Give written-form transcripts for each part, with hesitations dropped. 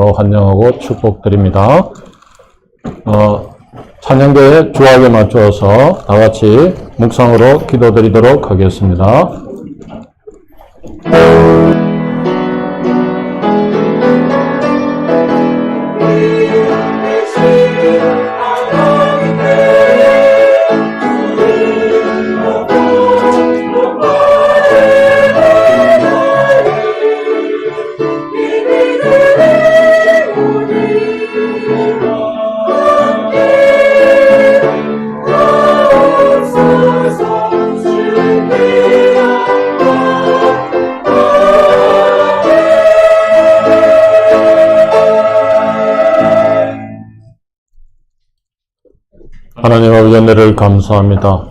환영하고 축복드립니다. 찬양대의 주악에 맞추어서 다같이 묵상으로 기도드리도록 하겠습니다. 하나님 아버지 은혜를 감사합니다.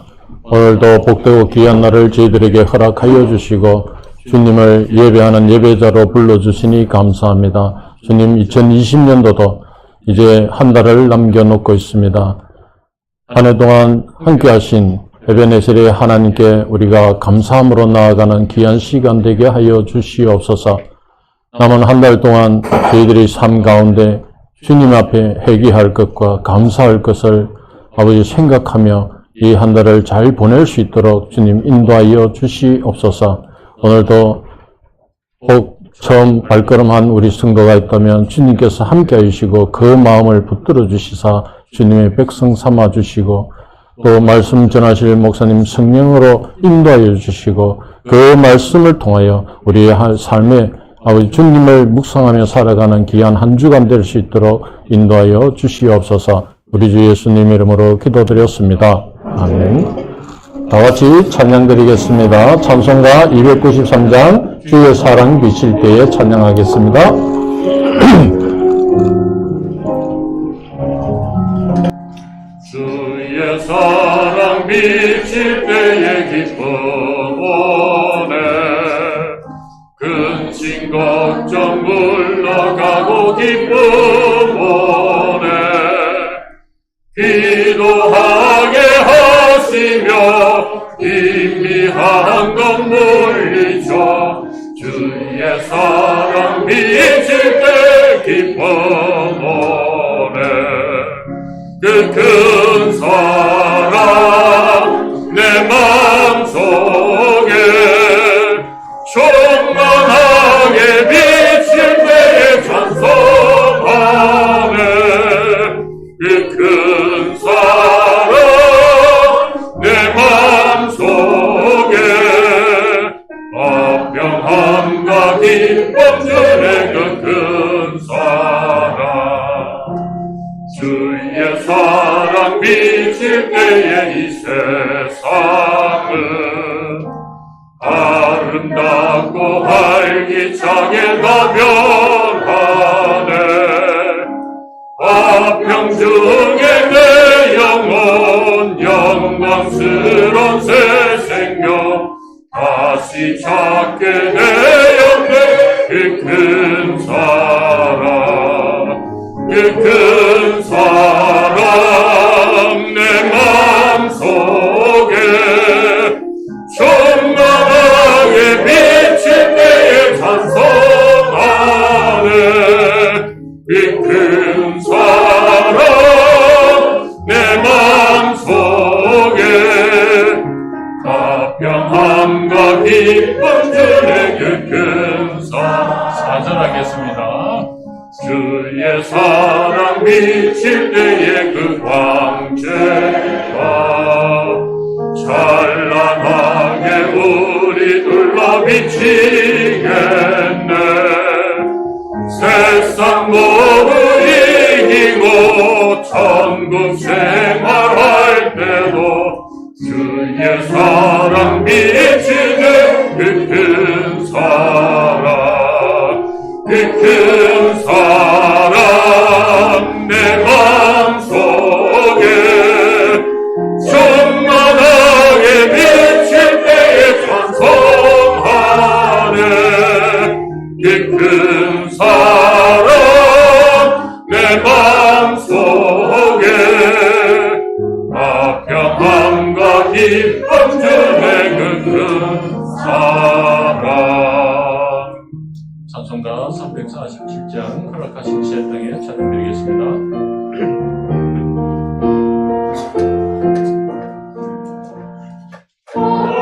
오늘도 복되고 귀한 날을 저희들에게 허락하여 주시고 주님을 예배하는 예배자로 불러주시니 감사합니다. 주님 2020년도도 이제 한 달을 남겨놓고 있습니다. 한 해 동안 함께하신 에베네셀의 하나님께 우리가 감사함으로 나아가는 귀한 시간 되게 하여 주시옵소서. 남은 한 달 동안 저희들이 삶 가운데 주님 앞에 회개할 것과 감사할 것을 아버지 생각하며 이 한 달을 잘 보낼 수 있도록 주님 인도하여 주시옵소서. 오늘도 꼭 처음 발걸음한 우리 성도가 있다면 주님께서 함께 해주시고 그 마음을 붙들어 주시사 주님의 백성 삼아 주시고 또 말씀 전하실 목사님 성령으로 인도하여 주시고 그 말씀을 통하여 우리의 삶에 아버지 주님을 묵상하며 살아가는 귀한 한 주간 될 수 있도록 인도하여 주시옵소서. 우리 주 예수님 이름으로 기도드렸습니다. 아멘. 다같이 찬양드리겠습니다. 찬송가 293장 주의 사랑 비칠 때에 찬양하겠습니다. 주의 사랑 비칠 때에 기쁨 오네 근심 걱정 물러가고 기쁨 오네 기도하게 하시며 희미한 것 물리쳐 주의 사랑 비칠 때 기쁨 오네 그 큰 사랑 내 맘속에 충만하게 비칠 때에 찬송하네 그 큰 사랑 내 맘속에 화평함과 기쁨 주네 그 큰 사랑 주의 사랑 비칠 때에 이 세상은 아름답고 활기차게 나변하네 화평 중에 내 영혼 영광스러운 새 생명 다시 찾게 되었네 그 큰 사랑 그 큰 사랑 내 맘속에 충만하게 비칠 때에 찬송하네 그 큰 사랑 내 맘속에 화평함과 기쁨 주네 그 큰 사랑 사전하겠습니다. 주의 사랑 비칠 때에 그 광채가 찬란하게 우리 둘러 비치겠네 세상 모두 이기고 천국 생활할 때도 주의 사랑 비치는 그 큰 사랑 그 큰 사랑 내 맘속에 충만하게 비칠 때에 찬송하네 그 큰 사랑 내 맘속에 화평함과 기쁨 주네 그 큰 사랑 찬송가 347장 허락하신 제 땅에 찬양드리겠습니다.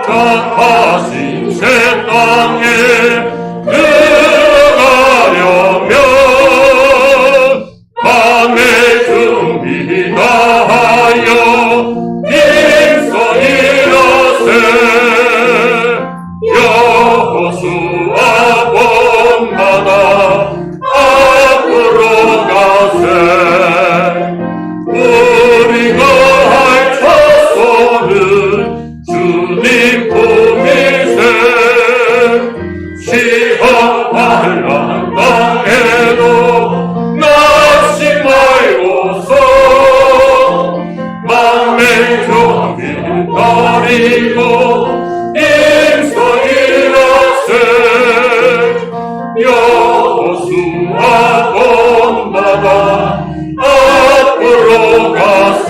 다하신 새 땅에 들어가려면 마음의 준비 다하여 힘써 일하세. 여호수아 본받아 앞으로 가세. 우리가 할 처소는 주님 품이세. 시험할 땅에도 낙심 말고서 맘의 준비 버리고 힘써 일하세. 여호수아 본받아 앞으로 가세.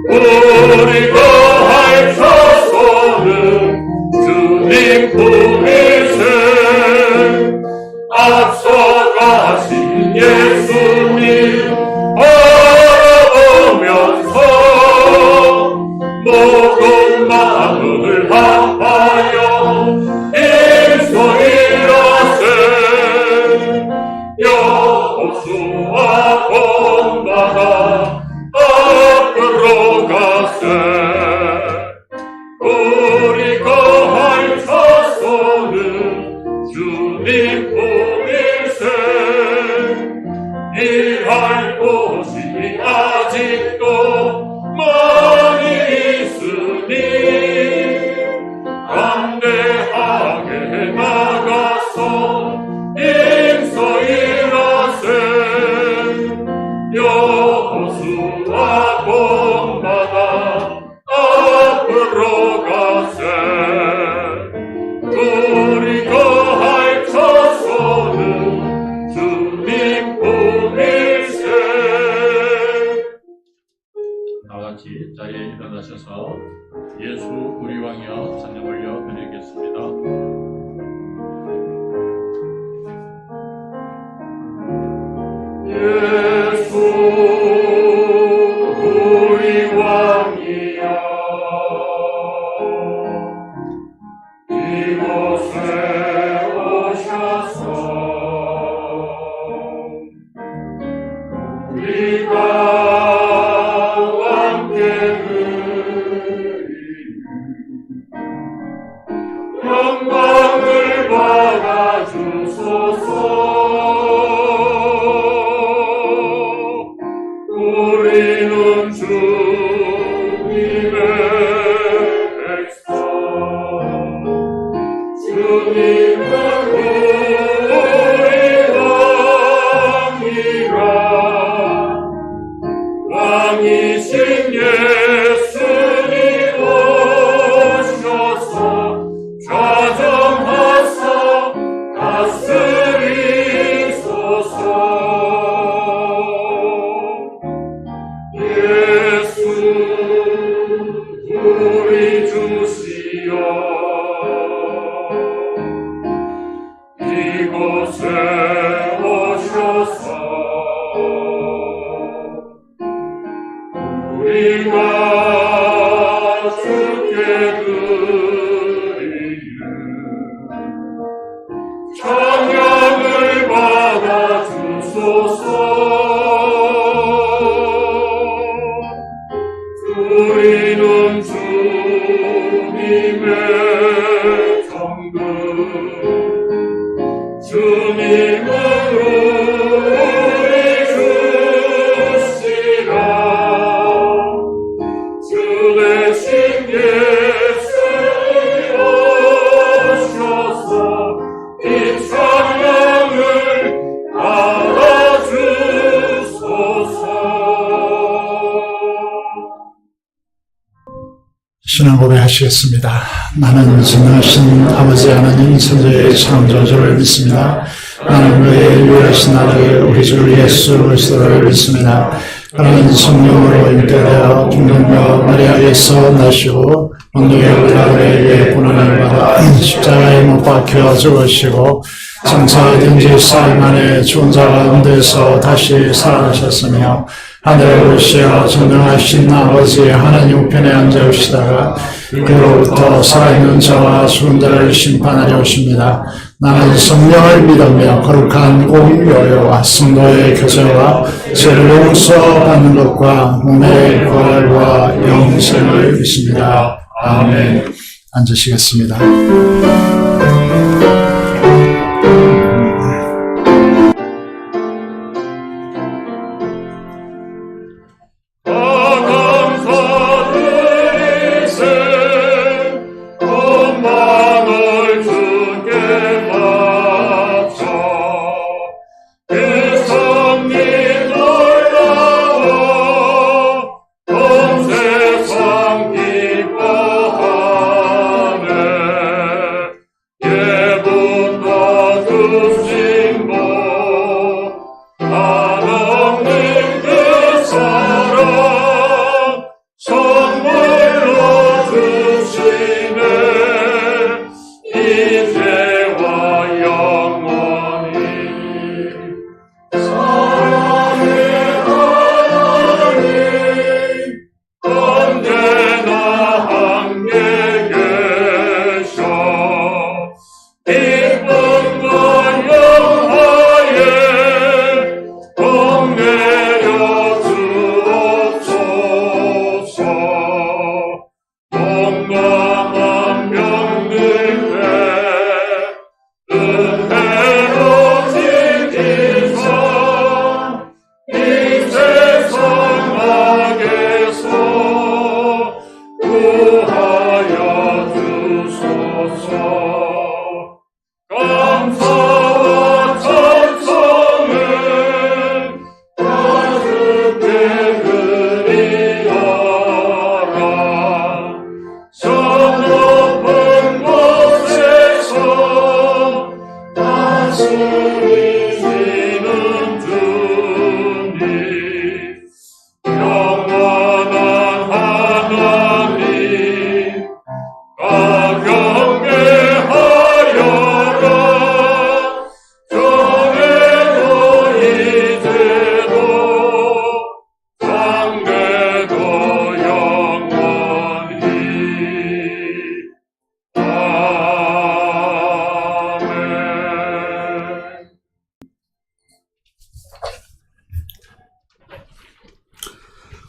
우리가 할 처소는 주님 품이세. 앞서가신 예수님 바라보면서 모든 마음을 합하여 힘써 일하세. 여호수아 본받아 앞으로 가세. 우리가 할 처소는 주님 품이세. 일할 곳이 아직도 많이 있으니 담대하게 나가서 힘써 일하세. 여호수아 본받아 앞으로 가세. 우리가 할 처소는 주님 품이세. 나같이 자리에 일어나셔서 예수 우리 왕이여 찬양 올려 드리겠습니다. 예수 우리 왕이여 이곳에 오셔서 우리가 함께 드리는 영광을 받아주소서. 우리는 주님의 백성, 주님은 우리 왕이라. 왕이신 예수님 오셔서 좌정하사 다스리소서. 예수 우리 주시여 이곳에 오셔서 우리가 주께 드리는 찬양을 받아주소서. 우리는 주님의 정금, 주님은 우리 주시라. 주 대신 예수님 오셔서 이 찬양을 받아주소서. 신앙 고백하시겠습니다. 나는 전능하신 아버지 하나님 천지의 창조주를 믿습니다. 나는 그의 유일하신 아들 우리 주 예수 그리스도를 믿습니다. 그는 성령으로 잉태되어 중동녀 마리아에서 나시고 본능의 우리를 위해 고난을 받아 십자가에 못 박혀 죽으시고 장사든지 사흘 만에 죽은 자 가운데서 다시 살아나셨으며 하늘에 오시어 전능하신 아버지 하나님 우편에 앉으시다가 그로부터 살아있는 자와 죽은 자를 심판하려 오십니다. 나는 성령을 믿으며 거룩한 공교회와 성도의 교제와 죄를 용서받는 것과 몸의 부활과 영생을 믿습니다. 아멘. 앉으시겠습니다.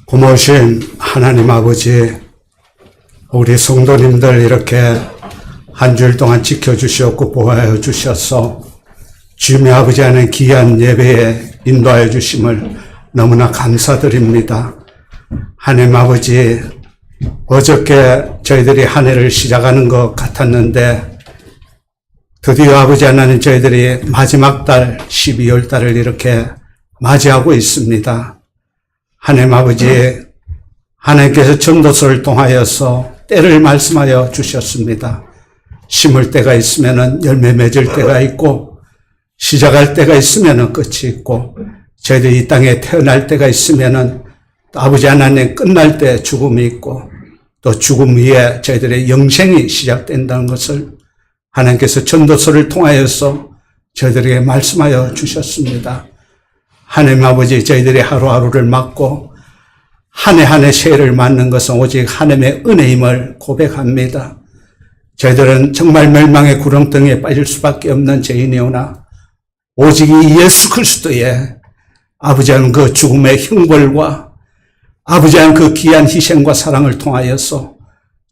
고마우신 하나님 아버지, 우리 성도님들 이렇게 한 주일 동안 지켜주셨고 보호하여 주셔서 주님의 아버지 하는 귀한 예배에 인도하여 주심을 너무나 감사드립니다. 하나님 아버지, 어저께 저희들이 한 해를 시작하는 것 같았는데 드디어 아버지 하나님 저희들이 마지막 달 12월 달을 이렇게 맞이하고 있습니다. 하나님 아버지, 하나님께서 전도서를 통하여서 때를 말씀하여 주셨습니다. 심을 때가 있으면 열매 맺을 때가 있고 시작할 때가 있으면 끝이 있고 저희들이 이 땅에 태어날 때가 있으면 아버지 하나님 끝날 때 죽음이 있고 또 죽음 위에 저희들의 영생이 시작된다는 것을 하나님께서 전도서를 통하여서 저희들에게 말씀하여 주셨습니다. 하나님 아버지, 저희들이 하루하루를 맞고 한 해 한 해 새해를 맞는 것은 오직 하나님의 은혜임을 고백합니다. 저희들은 정말 멸망의 구렁텅이에 빠질 수밖에 없는 죄인이오나 오직 이 예수 그리스도의 아버지 하나님 그 죽음의 형벌과 아버지 하나님 그 귀한 희생과 사랑을 통하여서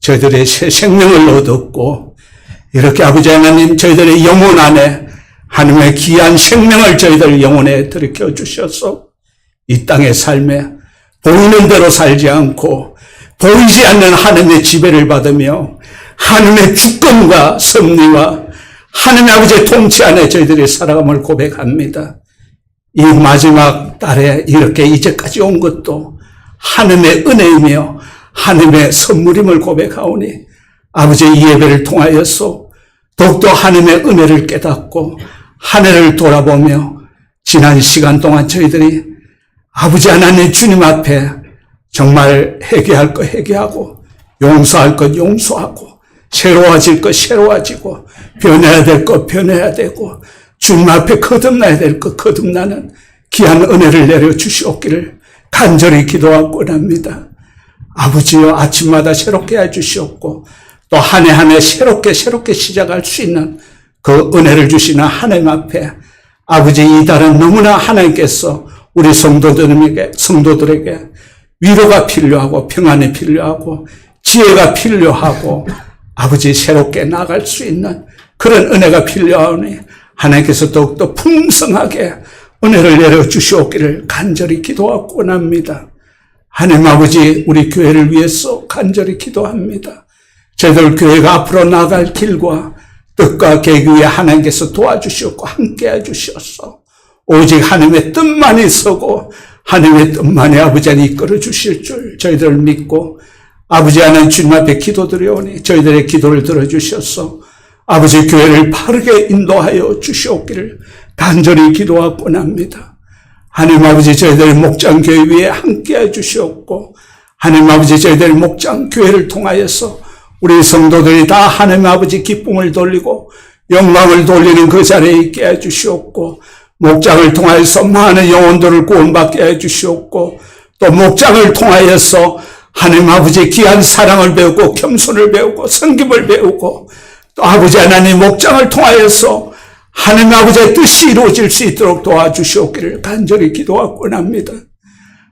저희들의 새 생명을 얻었고 이렇게 아버지 하나님 저희들의 영혼 안에 하나님의 귀한 생명을 저희들 영혼에 들이켜 주셔서 이 땅의 삶에 보이는 대로 살지 않고 보이지 않는 하나님의 지배를 받으며 하나님의 주권과 섭리와 하나님의 아버지의 통치 안에 저희들이 살아감을 고백합니다. 이 마지막 달에 이렇게 이제까지 온 것도 하나님의 은혜이며 하나님의 선물임을 고백하오니 아버지의 이 예배를 통하여서 더욱더 하나님의 은혜를 깨닫고 한 해를 돌아보며 지난 시간 동안 저희들이 아버지 하나님 주님 앞에 정말 회개할 거 회개하고 용서할 것 용서하고, 새로워질 것 새로워지고, 변해야 될 것 변해야 되고, 주님 앞에 거듭나야 될 것 거듭나는 귀한 은혜를 내려주시옵기를 간절히 기도하고 합니다. 아버지여, 아침마다 새롭게 해주시옵고, 또 한 해 한 해 새롭게 시작할 수 있는 그 은혜를 주시는 하나님 앞에, 아버지, 이 달은 너무나 하나님께서 우리 성도들에게 위로가 필요하고, 평안이 필요하고, 지혜가 필요하고, 아버지, 새롭게 나아갈 수 있는 그런 은혜가 필요하오니 하나님께서 더욱더 풍성하게 은혜를 내려주시옵기를 간절히 기도하고 원합니다. 하나님 아버지, 우리 교회를 위해서 간절히 기도합니다. 저희들 교회가 앞으로 나아갈 길과 뜻과 계획 위에 하나님께서 도와주시옵고 함께해 주시옵소서. 오직 하나님의 뜻만이 서고 하나님의 뜻만이 아버지 안에 이끌어 주실 줄 저희들 믿고, 아버지 하나님 주님 앞에 기도드려오니 저희들의 기도를 들어주셔서 아버지 교회를 바르게 인도하여 주시옵기를 간절히 기도하고 합니다. 하나님 아버지, 저희들의 목장교회 위에 함께해 주시옵고, 하나님 아버지, 저희들의 목장교회를 통하여서 우리 성도들이 다 하나님 아버지 기쁨을 돌리고 영광을 돌리는 그 자리에 있게 해 주시옵고, 목장을 통하여서 많은 영혼들을 구원받게 해 주시옵고, 또 목장을 통하여서 하나님 아버지 귀한 사랑을 배우고 겸손을 배우고 섬김을 배우고, 또 아버지 하나님 목장을 통하여서 하나님 아버지의 뜻이 이루어질 수 있도록 도와주시옵기를 간절히 기도하고 합니다.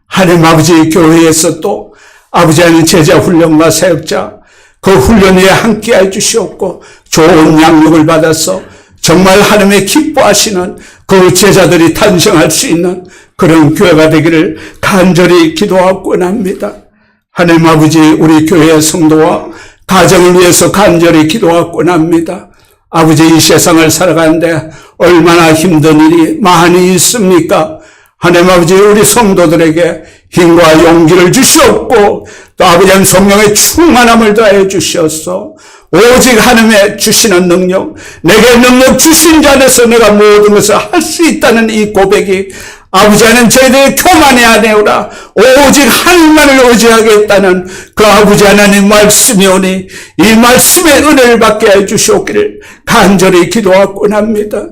하나님 아버지, 교회에서 또 아버지 하나님 제자 훈련과 사역자 그 훈련 위에 함께 해주시옵고, 좋은 양육을 받아서 정말 하나님의 기뻐하시는 그 제자들이 탄생할 수 있는 그런 교회가 되기를 간절히 기도하고 합니다. 하나님 아버지, 우리 교회의 성도와 가정을 위해서 간절히 기도하고 합니다. 아버지, 이 세상을 살아가는데 얼마나 힘든 일이 많이 있습니까? 하나님 아버지, 우리 성도들에게 힘과 용기를 주시옵고, 또 아버지 성령의 충만함을 더해 주시옵소서. 오직 하나님의 주시는 능력, 내게 능력 주신 자 안에서 내가 모든 것을 할 수 있다는 이 고백이 아버지 하나님 저희들의 교만이 아니오라 오직 하나님만을 의지하겠다는 그 아버지 하나님 말씀이 오니 이 말씀의 은혜를 받게 해주시옵기를 간절히 기도하고 합니다.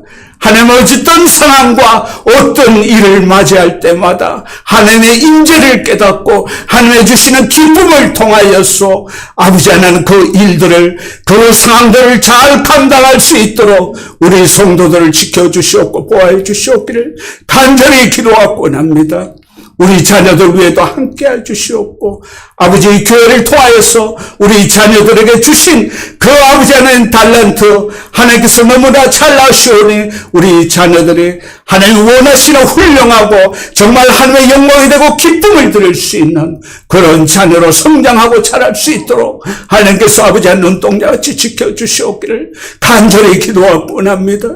하나님 어떤 상황과 어떤 일을 맞이할 때마다 하나님의 인재를 깨닫고 하나님의 주시는 기쁨을 통하여서 아버지 하나님 그 일들을, 그 상황들을 잘 감당할 수 있도록 우리 성도들을 지켜주시옵고 보호해 주시옵기를 간절히 기도하고 합니다. 우리 자녀들 위에도 함께 해주시옵고, 아버지 교회를 통하여서 우리 자녀들에게 주신 그 아버지 하나님 달란트 하나님께서 너무나 잘 아시오니 우리 자녀들이 하나님 원하시는 훌륭하고 정말 하나님의 영광이 되고 기쁨을 드릴 수 있는 그런 자녀로 성장하고 자랄 수 있도록 하나님께서 아버지 한 눈동자같이 지켜주시옵기를 간절히 기도하고 원합니다.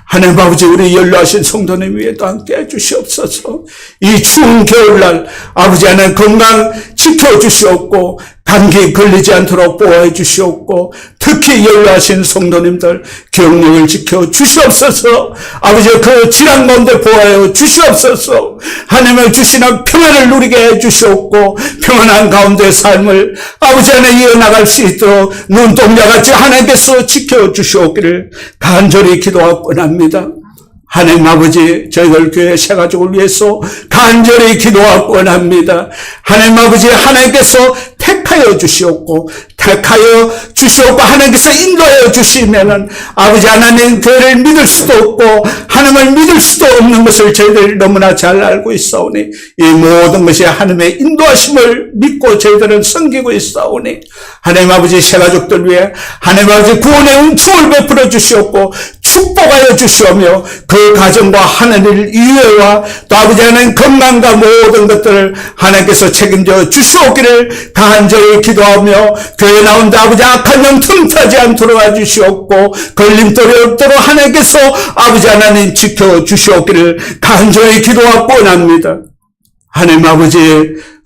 하나님 아버지, 우리 연로하신 성도님 위에도 함께 해주시옵소서. 이 추운 겨울날 아버지 하나님 건강 지켜주시옵고 감기 걸리지 않도록 보호해 주시옵고, 특히 연로하신 성도님들 경력을 지켜주시옵소서. 아버지 그 질환 가운데 보호해 주시옵소서. 하나님의 주시는 평안을 누리게 해주시옵고 평안한 가운데 삶을 아버지 안에 이어나갈 수 있도록 눈동자같이 하나님께서 지켜주시옵기를 간절히 기도하고 합니다. 하나님 아버지, 저희들 교회 새가족을 위해서 간절히 기도하고 합니다. 하나님 아버지, 하나님께서 택하여 주시옵고 하나님께서 인도하여 주시면은 아버지 하나님 교회를 믿을 수도 없고 하나님을 믿을 수도 없는 것을 저희들이 너무나 잘 알고 있사오니 이 모든 것이 하나님의 인도하심을 믿고 저희들은 섬기고 있사오니 하나님 아버지 새가족들 위해 하나님 아버지 구원의 은총을 베풀어 주시옵고 축복하여 주시오며 그 가정과 하나님 이외와 또 아버지 하나님 건강과 모든 것들을 하나님께서 책임져 주시옵기를 간절히 기도하며 교회 나온데 아버지 악한 영 틈타지 않도록 해주시옵고 걸림돌이 없도록 하나님께서 아버지 하나님 지켜주시옵기를 간절히 기도하고 원합니다. 하나님 아버지,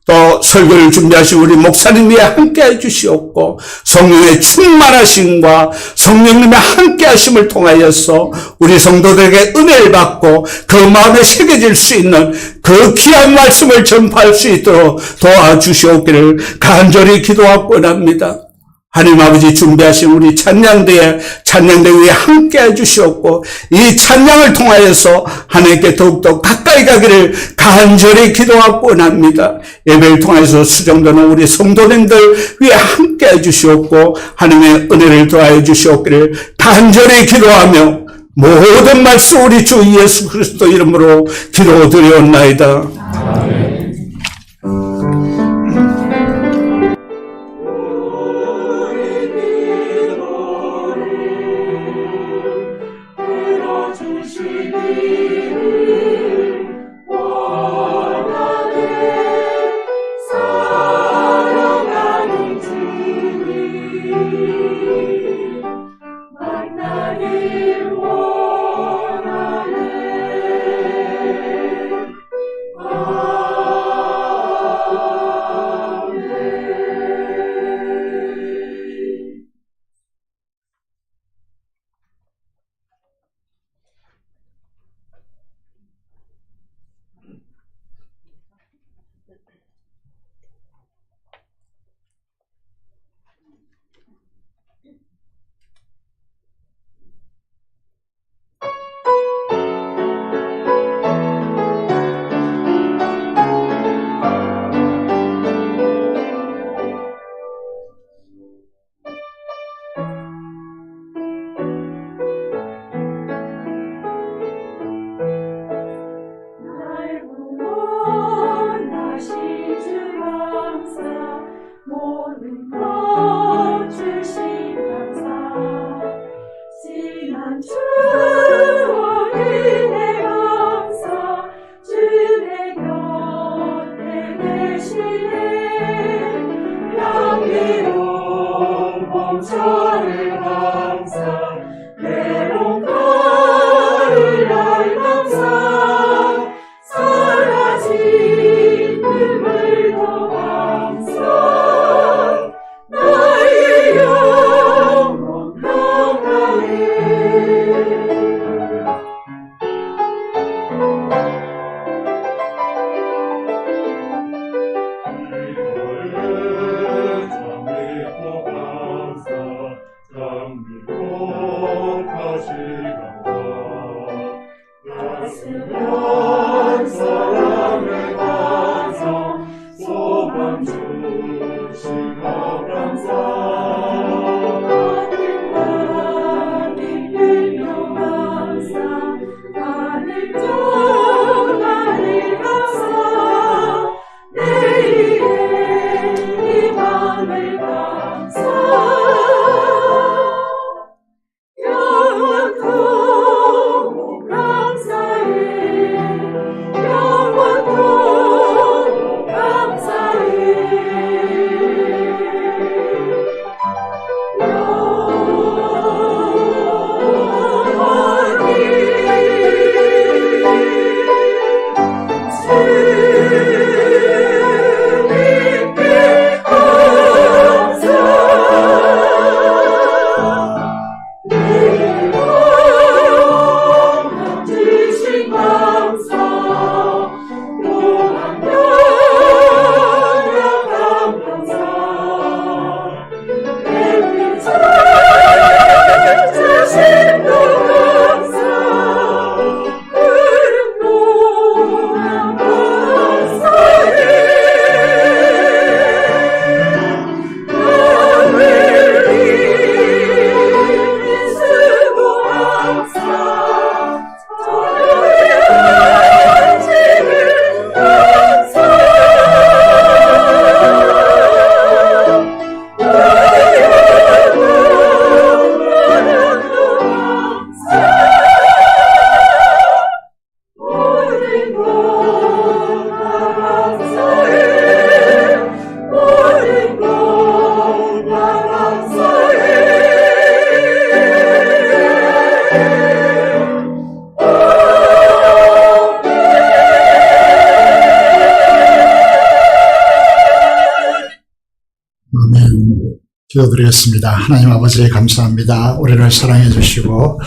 또 설교를 준비하신 우리 목사님이 함께 해주시옵고 성령의 충만하심과 성령님의 함께 하심을 통하여서 우리 성도들에게 은혜를 받고 그 마음에 새겨질 수 있는 그 귀한 말씀을 전파할 수 있도록 도와주시옵기를 간절히 기도하고 원합니다. 하나님 아버지 준비하신 우리 찬양대 위에 함께 해주시옵고 이 찬양을 통하여서 하나님께 더욱더 가까이 가기를 간절히 기도하고 원합니다. 예배를 통해서 수정되는 우리 성도님들 위에 함께 해주시옵고 하나님의 은혜를 더하여 주시옵기를 간절히 기도하며 모든 말씀 우리 주 예수 그리스도 이름으로 기도드리옵나이다. 아멘. 기도드리겠습니다. 하나님 아버지 감사합니다. 우리를 사랑해 주시고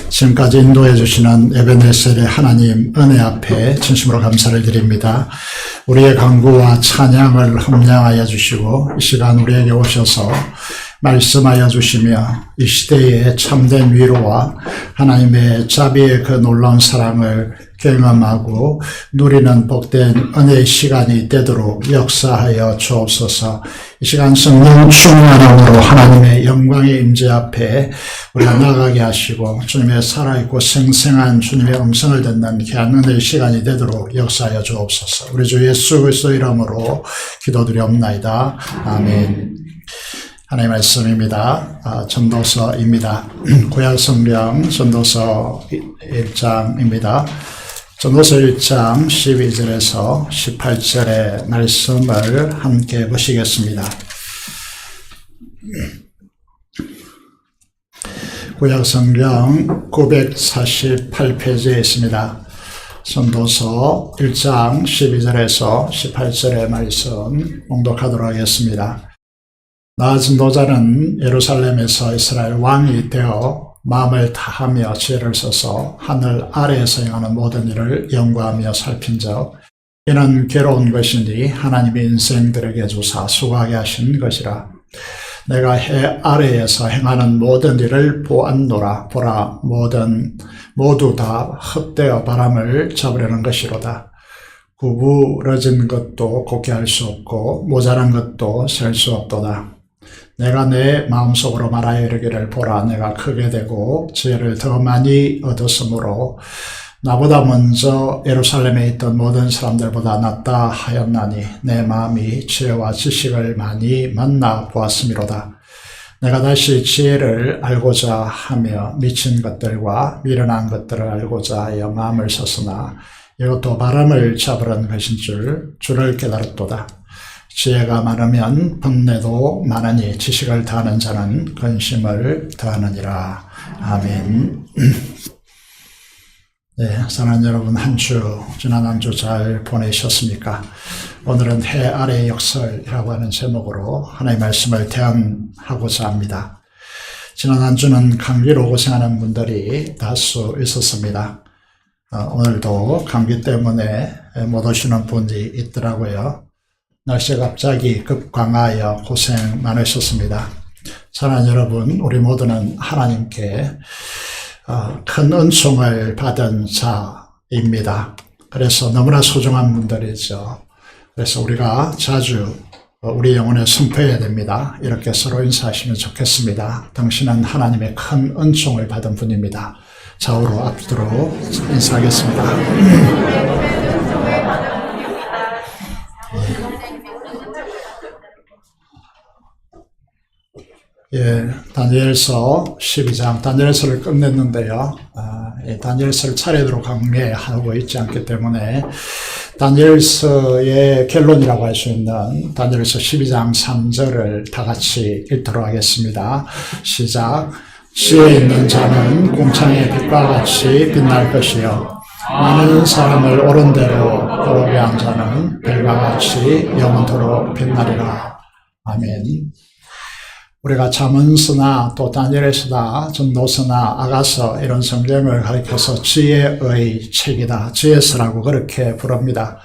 지금까지 인도해 주시는 에베네셀의 하나님 은혜 앞에 진심으로 감사를 드립니다. 우리의 간구와 찬양을 흠량하여 주시고 이 시간 우리에게 오셔서 말씀하여 주시며 이 시대의 참된 위로와 하나님의 자비의 그 놀라운 사랑을 경험하고 누리는 복된 은혜의 시간이 되도록 역사하여 주옵소서. 이 시간 성령 충만함으로 하나님의 영광의 임재 앞에 우리가 나가게 하시고 주님의 살아있고 생생한 주님의 음성을 듣는 귀한 은혜의 시간이 되도록 역사하여 주옵소서. 우리 주 예수 그리스도 이름으로 기도드리옵나이다. 아멘. 하나님의 말씀입니다. 전도서입니다. 구약성경 전도서 1장입니다. 전도서 1장 12절에서 18절의 말씀을 함께 보시겠습니다. 구약성경 948페이지에 있습니다. 전도서 1장 12절에서 18절의 말씀 봉독하도록 하겠습니다. 나 전도자는 예루살렘에서 이스라엘 왕이 되어 마음을 다하며 지혜를 써서 하늘 아래에서 행하는 모든 일을 연구하며 살핀 적 이는 괴로운 것이니 하나님이 인생들에게 주사 수고하게 하신 것이라. 내가 해 아래에서 행하는 모든 일을 보았노라. 보라, 모두 다 헛되어 바람을 잡으려는 것이로다. 구부러진 것도 곱게 할 수 없고 모자란 것도 셀 수 없도다. 내가 내 마음속으로 말하여 이르기를 보라, 내가 크게 되고 지혜를 더 많이 얻었으므로 나보다 먼저 예루살렘에 있던 모든 사람들보다 낫다 하였나니 내 마음이 지혜와 지식을 많이 만나 보았음이로다. 내가 다시 지혜를 알고자 하며 미친 것들과 미련한 것들을 알고자 하여 마음을 썼으나 이것도 바람을 잡으려는 것인 줄을 깨달았도다. 지혜가 많으면 번뇌도 많으니 지식을 더하는 자는 근심을 더하느니라. 아멘. 네, 사랑하는 여러분, 지난 한 주 잘 보내셨습니까? 오늘은 해 아래의 역설이라고 하는 제목으로 하나님의 말씀을 대언하고자 합니다. 지난 한 주는 감기로 고생하는 분들이 다수 있었습니다. 오늘도 감기 때문에 못 오시는 분이 있더라고요. 날씨가 갑자기 급강하여 고생 많으셨습니다. 사랑하는 여러분, 우리 모두는 하나님께 큰 은총을 받은 자입니다. 그래서 너무나 소중한 분들이죠. 그래서 우리가 자주 우리 영혼에 선포해야 됩니다. 이렇게 서로 인사하시면 좋겠습니다. 당신은 하나님의 큰 은총을 받은 분입니다. 좌우로 앞뒤로 인사하겠습니다. 예, 다니엘서 12장, 다니엘서를 끝냈는데요. 다니엘서를 차례대로 강매하고 있지 않기 때문에 다니엘서의 결론이라고 할 수 있는 다니엘서 12장 3절을 다 같이 읽도록 하겠습니다. 시작. 지혜 있는 자는 궁창의 빛과 같이 빛날 것이요 많은 사람을 옳은 대로 도로게 한 자는 별과 같이 영원토록 빛나리라. 아멘. 우리가 잠언서나 또 다니엘서나 전도서나 아가서 이런 성경을 가리켜서 지혜의 책이다, 지혜서라고 그렇게 부릅니다.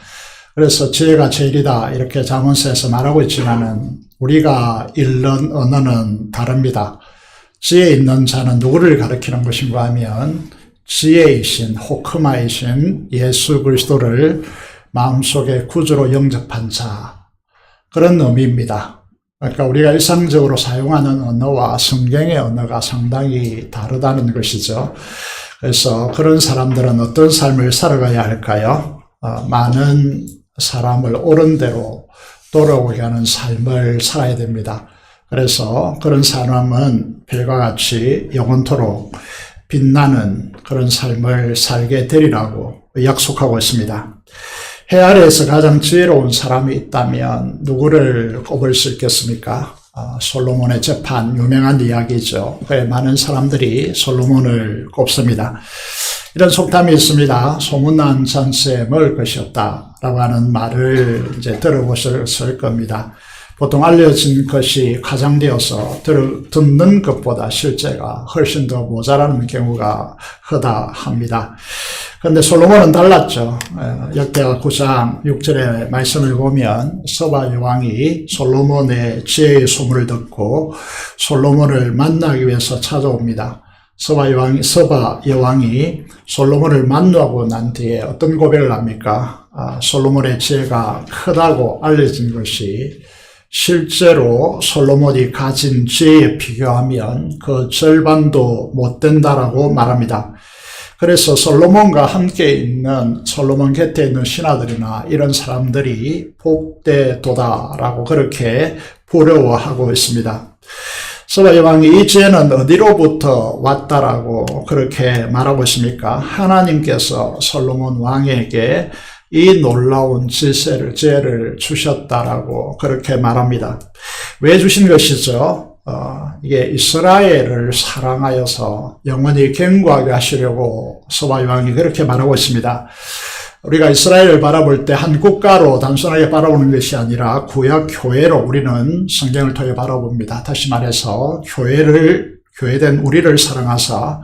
그래서 지혜가 제일이다 이렇게 잠언서에서 말하고 있지만은 우리가 읽는 언어는 다릅니다. 지혜 있는 자는 누구를 가리키는 것인가 하면 지혜이신 호크마이신 예수 그리스도를 마음속에 구주로 영접한 자, 그런 의미입니다. 그러니까 우리가 일상적으로 사용하는 언어와 성경의 언어가 상당히 다르다는 것이죠. 그래서 그런 사람들은 어떤 삶을 살아가야 할까요? 많은 사람을 옳은 대로 돌아오게 하는 삶을 살아야 됩니다. 그래서 그런 사람은 별과 같이 영원토록 빛나는 그런 삶을 살게 되리라고 약속하고 있습니다. 해 아래에서 가장 지혜로운 사람이 있다면 누구를 꼽을 수 있겠습니까? 솔로몬의 재판, 유명한 이야기죠. 그에 많은 사람들이 솔로몬을 꼽습니다. 이런 속담이 있습니다. 소문난 잔치에 먹을 것이 없다라고 하는 말을 이제 들어보셨을 겁니다. 보통 알려진 것이 과장되어서 듣는 것보다 실제가 훨씬 더 모자라는 경우가 흔하다 합니다. 그런데 솔로몬은 달랐죠. 역대하 9장 6절의 말씀을 보면 서바 여왕이 솔로몬의 지혜의 소문을 듣고 솔로몬을 만나기 위해서 찾아옵니다. 서바 여왕이 솔로몬을 만나고 난 뒤에 어떤 고백을 합니까? 솔로몬의 지혜가 크다고 알려진 것이 실제로 솔로몬이 가진 지혜에 비교하면 그 절반도 못 된다라고 말합니다. 그래서 솔로몬과 함께 있는 솔로몬 곁에 있는 신하들이나 이런 사람들이 복되도다라고 그렇게 부러워하고 있습니다. 서바 여왕이 이 지혜는 어디로부터 왔다라고 그렇게 말하고 있습니까? 하나님께서 솔로몬 왕에게 이 놀라운 지혜를 주셨다라고 그렇게 말합니다. 왜 주신 것이죠? 이게 이스라엘을 사랑하여서 영원히 견고하게 하시려고 서바 여왕이 그렇게 말하고 있습니다. 우리가 이스라엘을 바라볼 때 한 국가로 단순하게 바라보는 것이 아니라 구약 교회로 우리는 성경을 통해 바라봅니다. 다시 말해서 교회된 우리를 사랑하사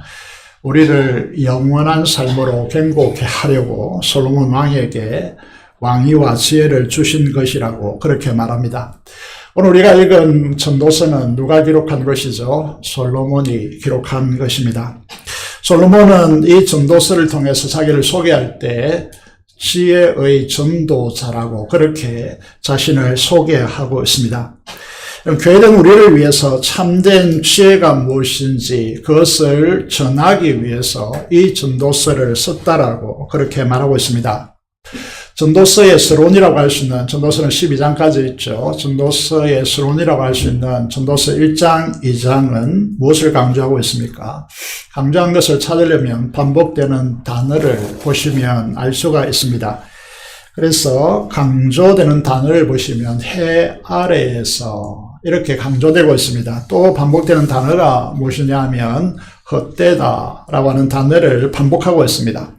우리를 영원한 삶으로 견고케 하려고 솔로몬 왕에게 왕위와 지혜를 주신 것이라고 그렇게 말합니다. 오늘 우리가 읽은 전도서는 누가 기록한 것이죠? 솔로몬이 기록한 것입니다. 솔로몬은 이 전도서를 통해서 자기를 소개할 때 지혜의 전도자라고 그렇게 자신을 소개하고 있습니다. 교회된 우리를 위해서 참된 지혜가 무엇인지 그것을 전하기 위해서 이 전도서를 썼다라고 그렇게 말하고 있습니다. 전도서의 서론이라고 할 수 있는, 전도서는 12장까지 있죠. 전도서의 서론이라고 할 수 있는 전도서 1장, 2장은 무엇을 강조하고 있습니까? 강조한 것을 찾으려면 반복되는 단어를 보시면 알 수가 있습니다. 그래서 강조되는 단어를 보시면 해 아래에서 이렇게 강조되고 있습니다. 또 반복되는 단어가 무엇이냐 하면 헛되다라고 하는 단어를 반복하고 있습니다.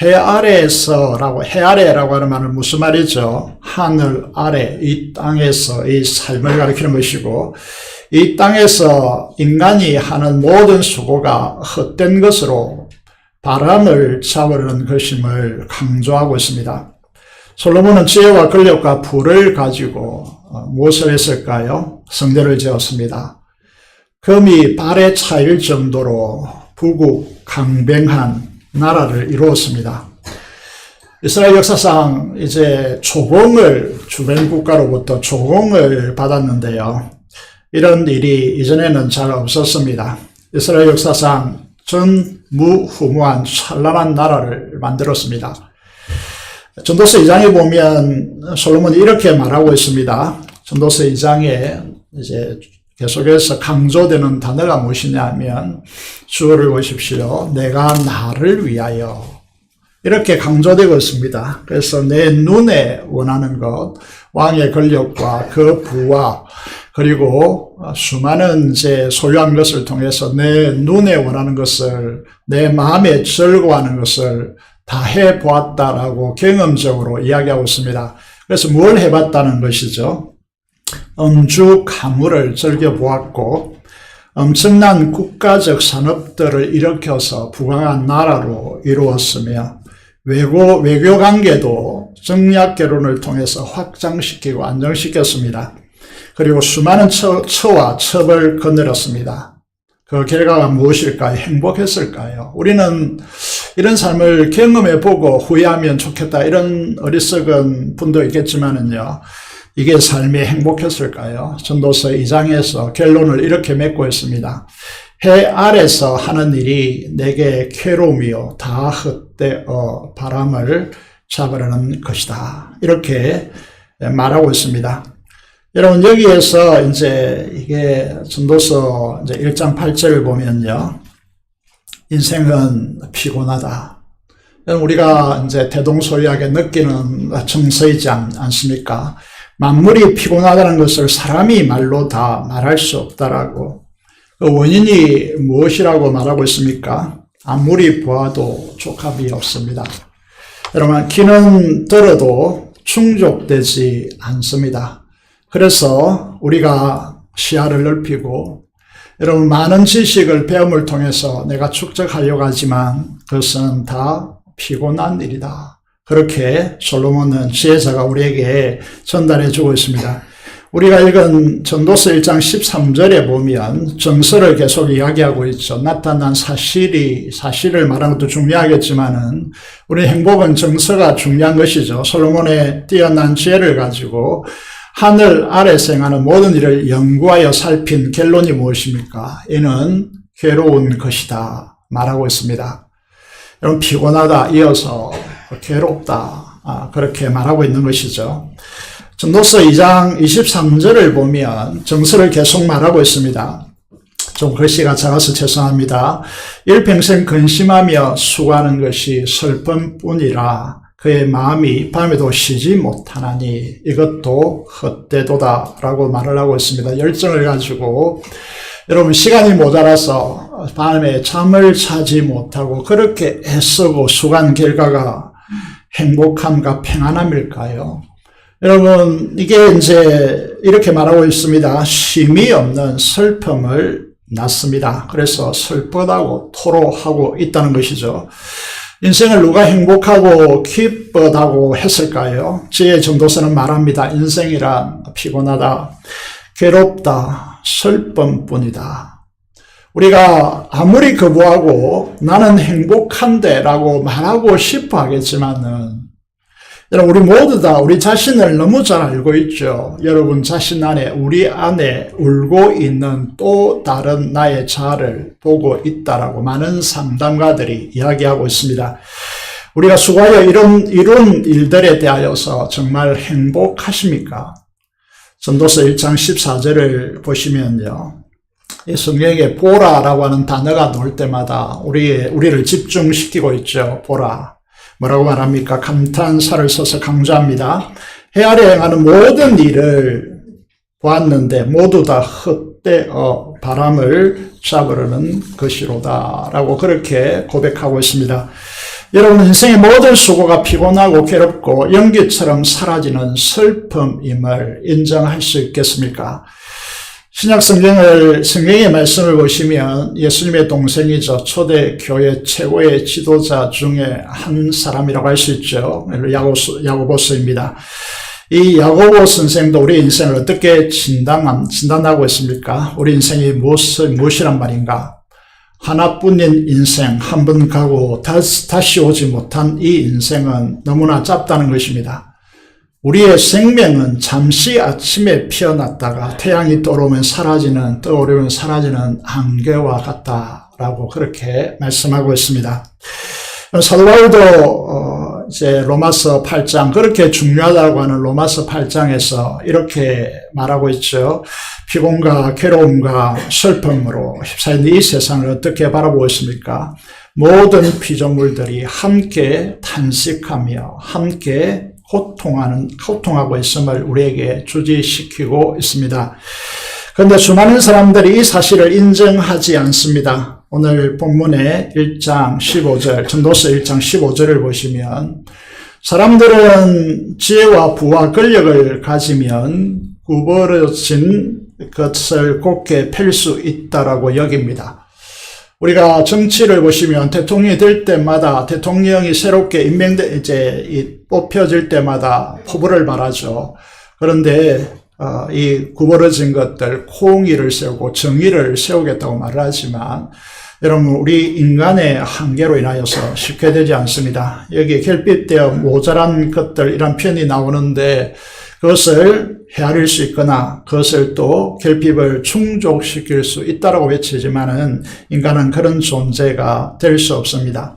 해 아래라고 하는 말은 무슨 말이죠? 하늘 아래, 이 땅에서 이 삶을 가리키는 것이고, 이 땅에서 인간이 하는 모든 수고가 헛된 것으로 바람을 잡으려는 것임을 강조하고 있습니다. 솔로몬은 지혜와 권력과 부를 가지고 무엇을 했을까요? 성전을 지었습니다. 금이 발에 차일 정도로 부국 강병한 나라를 이루었습니다. 이스라엘 역사상 이제 조공을 주변 국가로부터 조공을 받았는데요. 이런 일이 이전에는 잘 없었습니다. 이스라엘 역사상 전무후무한 찬란한 나라를 만들었습니다. 전도서 2장에 보면 솔로몬이 이렇게 말하고 있습니다. 전도서 2장에 이제 계속해서 강조되는 단어가 무엇이냐 하면 주어를 보십시오. 내가 나를 위하여 이렇게 강조되고 있습니다. 그래서 내 눈에 원하는 것, 왕의 권력과 그 부와 그리고 수많은 이제 소유한 것을 통해서 내 눈에 원하는 것을 내 마음에 즐거워하는 것을 다 해보았다라고 경험적으로 이야기하고 있습니다. 그래서 뭘 해봤다는 것이죠? 음주 가물을 즐겨보았고 엄청난 국가적 산업들을 일으켜서 부강한 나라로 이루었으며 외교 관계도 정략 결혼을 통해서 확장시키고 안정시켰습니다. 그리고 수많은 처와 첩을 거느렸습니다. 그 결과가 무엇일까요? 행복했을까요? 우리는 이런 삶을 경험해보고 후회하면 좋겠다 이런 어리석은 분도 있겠지만은요. 이게 삶이 행복했을까요? 전도서 2장에서 결론을 이렇게 맺고 있습니다. 해 아래서 하는 일이 내게 괴로움이요 다 헛되어 바람을 잡으려는 것이다. 이렇게 말하고 있습니다. 여러분 여기에서 이제 이게 전도서 이제 1장 8절을 보면요. 인생은 피곤하다. 우리가 이제 대동소이하게 느끼는 정서이지 않습니까? 만물이 피곤하다는 것을 사람이 말로 다 말할 수 없다라고. 그 원인이 무엇이라고 말하고 있습니까? 아무리 보아도 족합이 없습니다. 여러분, 귀는 들어도 충족되지 않습니다. 그래서 우리가 시야를 넓히고 여러분 많은 지식을 배움을 통해서 내가 축적하려고 하지만 그것은 다 피곤한 일이다. 그렇게 솔로몬은 지혜자가 우리에게 전달해 주고 있습니다. 우리가 읽은 전도서 1장 13절에 보면 정서를 계속 이야기하고 있죠. 나타난 사실을 말하는 것도 중요하겠지만은 우리 행복은 정서가 중요한 것이죠. 솔로몬의 뛰어난 지혜를 가지고 하늘 아래에서 행하는 모든 일을 연구하여 살핀 결론이 무엇입니까? 이는 괴로운 것이다 말하고 있습니다. 여러분 피곤하다 이어서 괴롭다 그렇게 말하고 있는 것이죠. 전도서 2장 23절을 보면 정서를 계속 말하고 있습니다. 좀 글씨가 작아서 죄송합니다. 일평생 근심하며 수고하는 것이 슬픔뿐이라 그의 마음이 밤에도 쉬지 못하나니 이것도 헛되도다 라고 말을 하고 있습니다. 열정을 가지고 여러분 시간이 모자라서 밤에 잠을 자지 못하고 그렇게 애쓰고 수고한 결과가 행복함과 평안함일까요? 여러분 이게 이제 이렇게 말하고 있습니다. 쉼이 없는 슬픔을 낳습니다. 그래서 슬프다고 토로하고 있다는 것이죠. 인생을 누가 행복하고 기쁘다고 했을까요? 지혜 전도서는 말합니다. 인생이란 피곤하다, 괴롭다, 슬픔뿐이다. 우리가 아무리 거부하고 나는 행복한데 라고 말하고 싶어 하겠지만은 여러분 우리 모두 다 우리 자신을 너무 잘 알고 있죠. 여러분 자신 안에 우리 안에 울고 있는 또 다른 나의 자아를 보고 있다라고 많은 상담가들이 이야기하고 있습니다. 우리가 수고하여 이룬 일들에 대하여서 정말 행복하십니까? 전도서 1장 14절을 보시면요. 이 성경에 보라라고 하는 단어가 나올 때마다 우리를 집중시키고 있죠. 보라. 뭐라고 말합니까? 감탄사를 써서 강조합니다. 해 아래 행하는 모든 일을 보았는데 모두 다 헛되어 바람을 잡으려는 것이로다 라고 그렇게 고백하고 있습니다. 여러분 인생의 모든 수고가 피곤하고 괴롭고 연기처럼 사라지는 슬픔임을 인정할 수 있겠습니까? 신약 성경의 말씀을 보시면 예수님의 동생이죠. 초대교회 최고의 지도자 중에 한 사람이라고 할 수 있죠. 야고보서입니다. 이 야고보 선생도 우리 인생을 어떻게 진단하고 있습니까? 우리 인생이 무엇이란 말인가? 하나뿐인 인생, 한 번 가고 다시 오지 못한 이 인생은 너무나 짧다는 것입니다. 우리의 생명은 잠시 아침에 피어났다가 태양이 떠오르면 사라지는 안개와 같다라고 그렇게 말씀하고 있습니다. 사도 바울도 이제 로마서 8장 그렇게 중요하다고 하는 로마서 8장에서 이렇게 말하고 있죠. 피곤과 괴로움과 슬픔으로 휩싸인 이 세상을 어떻게 바라보고 있습니까? 모든 피조물들이 함께 탄식하며 함께 호통하고 있음을 우리에게 주지시키고 있습니다. 그런데 수많은 사람들이 이 사실을 인정하지 않습니다. 오늘 본문의 1장 15절, 전도서 1장 15절을 보시면 사람들은 지혜와 부와 권력을 가지면 구부러진 것을 곧게 펼 수 있다라고 여깁니다. 우리가 정치를 보시면 대통령이 될 때마다 대통령이 새롭게 뽑혀질 때마다 포부를 말하죠. 그런데 이 구부러진 것들, 공의를 세우고 정의를 세우겠다고 말을 하지만 여러분 우리 인간의 한계로 인하여서 쉽게 되지 않습니다. 여기 결핍되어 모자란 것들 이런 표현이 나오는데 그것을 헤아릴 수 있거나 그것을 또 결핍을 충족시킬 수 있다라고 외치지만은 인간은 그런 존재가 될 수 없습니다.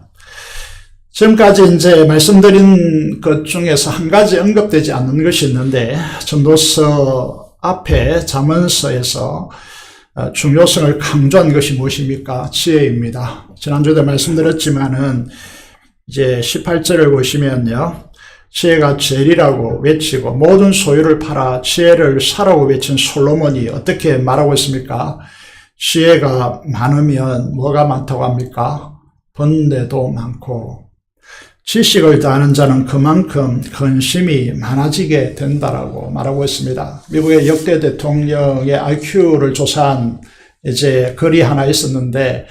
지금까지 이제 말씀드린 것 중에서 한 가지 언급되지 않는 것이 있는데 전도서 앞에 잠언서에서 중요성을 강조한 것이 무엇입니까? 지혜입니다. 지난주에도 말씀드렸지만은 이제 18절을 보시면요. 지혜가 제일이라고 외치고 모든 소유를 팔아 지혜를 사라고 외친 솔로몬이 어떻게 말하고 있습니까? 지혜가 많으면 뭐가 많다고 합니까? 번뇌도 많고 지식을 더하는 자는 그만큼 근심이 많아지게 된다라고 말하고 있습니다. 미국의 역대 대통령의 IQ를 조사한 이제 글이 하나 있었는데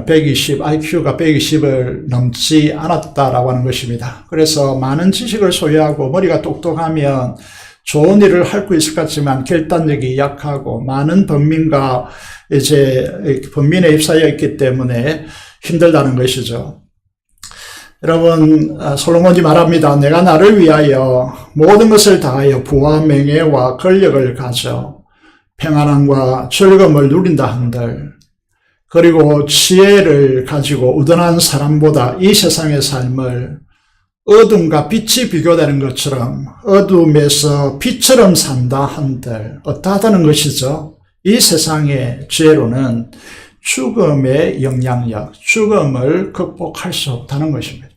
120, IQ가 120을 넘지 않았다라고 하는 것입니다. 그래서 많은 지식을 소유하고 머리가 똑똑하면 좋은 일을 할 수 있을 것 같지만 결단력이 약하고 많은 범민과 이제 범민에 휩싸여 있기 때문에 힘들다는 것이죠. 여러분, 솔로몬이 말합니다. 내가 나를 위하여 모든 것을 다하여 부와 명예와 권력을 가져 평안함과 즐거움을 누린다 한들, 그리고 지혜를 가지고 우둔한 사람보다 이 세상의 삶을 어둠과 빛이 비교되는 것처럼 어둠에서 빛처럼 산다 한들 어떠하다는 것이죠. 이 세상의 죄로는 죽음의 영향력, 죽음을 극복할 수 없다는 것입니다.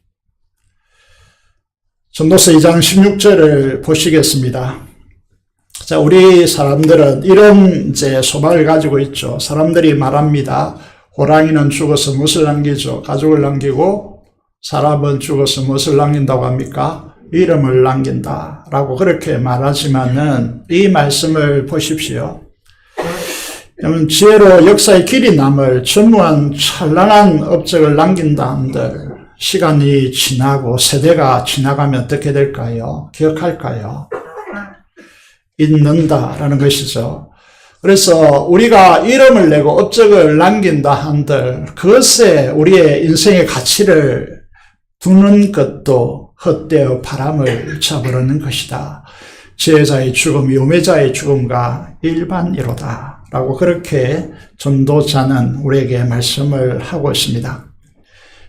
전도서 2장 16절을 보시겠습니다. 자, 우리 사람들은 이런 이제 소망을 가지고 있죠. 사람들이 말합니다. 호랑이는 죽어서 무엇을 남기죠? 가족을 남기고 사람은 죽어서 무엇을 남긴다고 합니까? 이름을 남긴다라고 그렇게 말하지만은 이 말씀을 보십시오. 지혜로 역사의 길이 남을 전무한 찬란한 업적을 남긴다 한들 시간이 지나고 세대가 지나가면 어떻게 될까요? 기억할까요? 잊는다라는 것이죠. 그래서 우리가 이름을 내고 업적을 남긴다 한들 그것에 우리의 인생의 가치를 두는 것도 헛되어 바람을 차버리는 것이다. 지혜자의 죽음, 요매자의 죽음과 일반이로다 라고 그렇게 전도자는 우리에게 말씀을 하고 있습니다.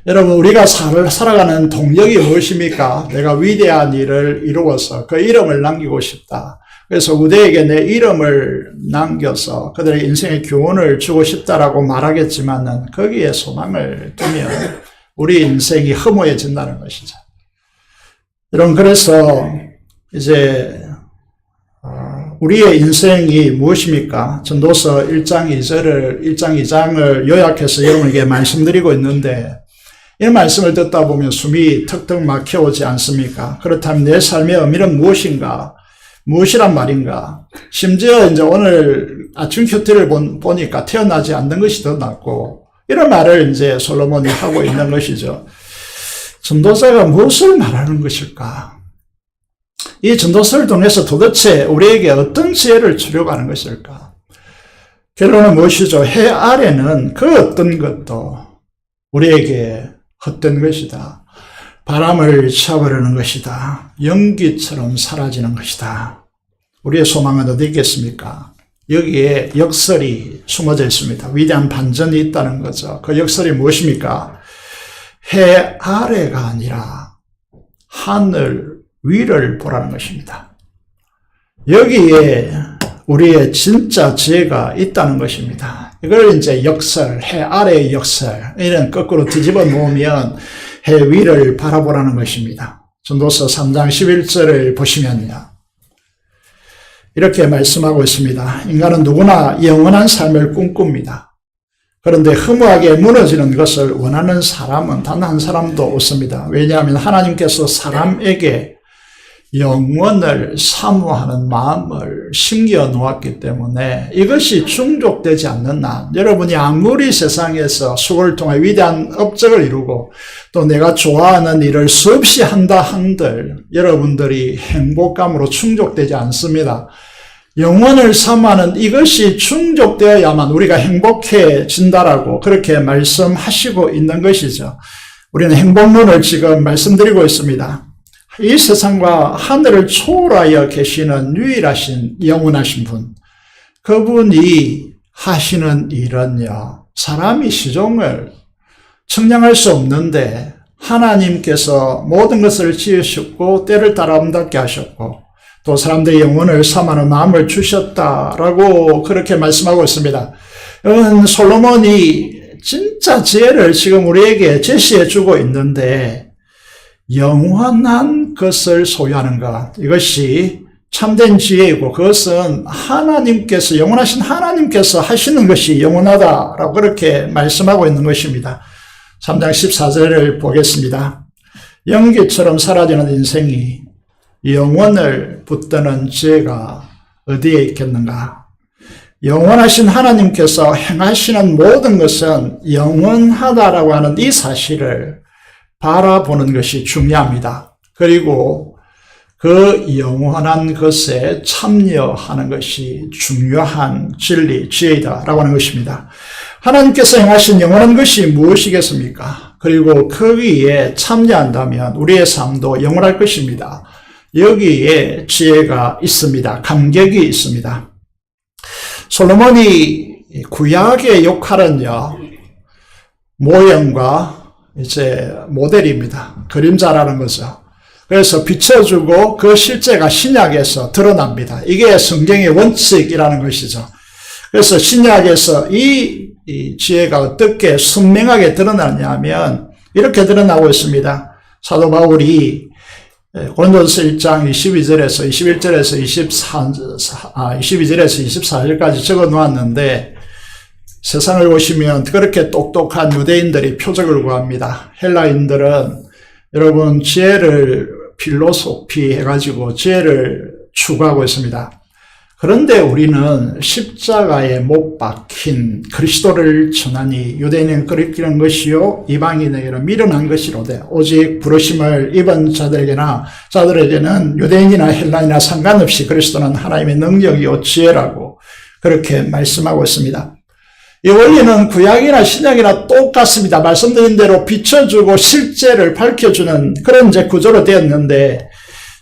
여러분, 우리가 살아가는 동력이 무엇입니까? 내가 위대한 일을 이루어서 그 이름을 남기고 싶다. 그래서 우대에게 내 이름을 남겨서 그들의 인생의 교훈을 주고 싶다라고 말하겠지만은 거기에 소망을 두면 우리 인생이 허무해진다는 것이죠. 여러분, 그래서 이제 우리의 인생이 무엇입니까? 전도서 1장 2장을 요약해서 여러분에게 말씀드리고 있는데 이 말씀을 듣다 보면 숨이 턱턱 막혀오지 않습니까? 그렇다면 내 삶의 의미는 무엇인가? 무엇이란 말인가? 심지어 이제 오늘 아침 큐티를 보니까 태어나지 않는 것이 더 낫고 이런 말을 이제 솔로몬이 하고 있는 것이죠. 전도자가 무엇을 말하는 것일까? 이 전도서를 통해서 도대체 우리에게 어떤 지혜를 주려고 하는 것일까? 결론은 무엇이죠? 해 아래는 그 어떤 것도 우리에게 헛된 것이다. 바람을 차버리는 것이다. 연기처럼 사라지는 것이다. 우리의 소망은 어디 있겠습니까? 여기에 역설이 숨어져 있습니다. 위대한 반전이 있다는 거죠. 그 역설이 무엇입니까? 해 아래가 아니라 하늘 위를 보라는 것입니다. 여기에 우리의 진짜 지혜가 있다는 것입니다. 이걸 이제 역설, 해 아래의 역설, 이런 거꾸로 뒤집어 놓으면 해 위를 바라보라는 것입니다. 전도서 3장 11절을 보시면요. 이렇게 말씀하고 있습니다. 인간은 누구나 영원한 삶을 꿈꿉니다. 그런데 허무하게 무너지는 것을 원하는 사람은 단 한 사람도 없습니다. 왜냐하면 하나님께서 사람에게 영원을 사모하는 마음을 심겨 놓았기 때문에 이것이 충족되지 않는 한 여러분이 아무리 세상에서 수고를 통해 위대한 업적을 이루고 또 내가 좋아하는 일을 수없이 한다 한들 여러분들이 행복감으로 충족되지 않습니다. 영원을 사모하는 이것이 충족되어야만 우리가 행복해진다라고 그렇게 말씀하시고 있는 것이죠. 우리는 행복론을 지금 말씀드리고 있습니다. 이 세상과 하늘을 초월하여 계시는 유일하신 영원하신 분, 그분이 하시는 일은요, 사람이 시종을 측량할 수 없는데 하나님께서 모든 것을 지으셨고 때를 따라 아름답게 하셨고 또 사람들의 영혼을 삼하는 마음을 주셨다라고 그렇게 말씀하고 있습니다. 솔로몬이 진짜 지혜를 지금 우리에게 제시해 주고 있는데 영원한 것을 소유하는 것, 이것이 참된 지혜이고 그것은 하나님께서, 영원하신 하나님께서 하시는 것이 영원하다라고 그렇게 말씀하고 있는 것입니다. 3장 14절을 보겠습니다. 연기처럼 사라지는 인생이 영원을 붙드는 지혜가 어디에 있겠는가? 영원하신 하나님께서 행하시는 모든 것은 영원하다라고 하는 이 사실을 바라보는 것이 중요합니다. 그리고 그 영원한 것에 참여하는 것이 중요한 진리, 지혜이다라고 하는 것입니다. 하나님께서 행하신 영원한 것이 무엇이겠습니까? 그리고 거기에 참여한다면 우리의 삶도 영원할 것입니다. 여기에 지혜가 있습니다. 감격이 있습니다. 솔로몬이 구약의 역할은요, 모형과 이제 모델입니다. 그림자라는 거죠. 그래서 비춰주고 그 실제가 신약에서 드러납니다. 이게 성경의 원칙이라는 것이죠. 그래서 신약에서 이 지혜가 어떻게 선명하게 드러나냐면 이렇게 드러나고 있습니다. 사도 바울이 고린도서 1장 22절에서 21절에서 22절에서 24절까지 적어 놓았는데 세상을 보시면 그렇게 똑똑한 유대인들이 표적을 구합니다. 헬라인들은 여러분 지혜를 필로소피 해가지고 지혜를 추구하고 있습니다. 그런데 우리는 십자가에 못 박힌 그리스도를 전하니 유대인은 그리키는 것이요 이방인에게는 미련한 것이로되 오직 부르심을 입은 자들에게는 유대인이나 헬라인이나 상관없이 그리스도는 하나님의 능력이요 지혜라고 그렇게 말씀하고 있습니다. 이 원리는 구약이나 신약이나 똑같습니다. 말씀드린 대로 비춰주고 실제를 밝혀주는 그런 이제 구조로 되었는데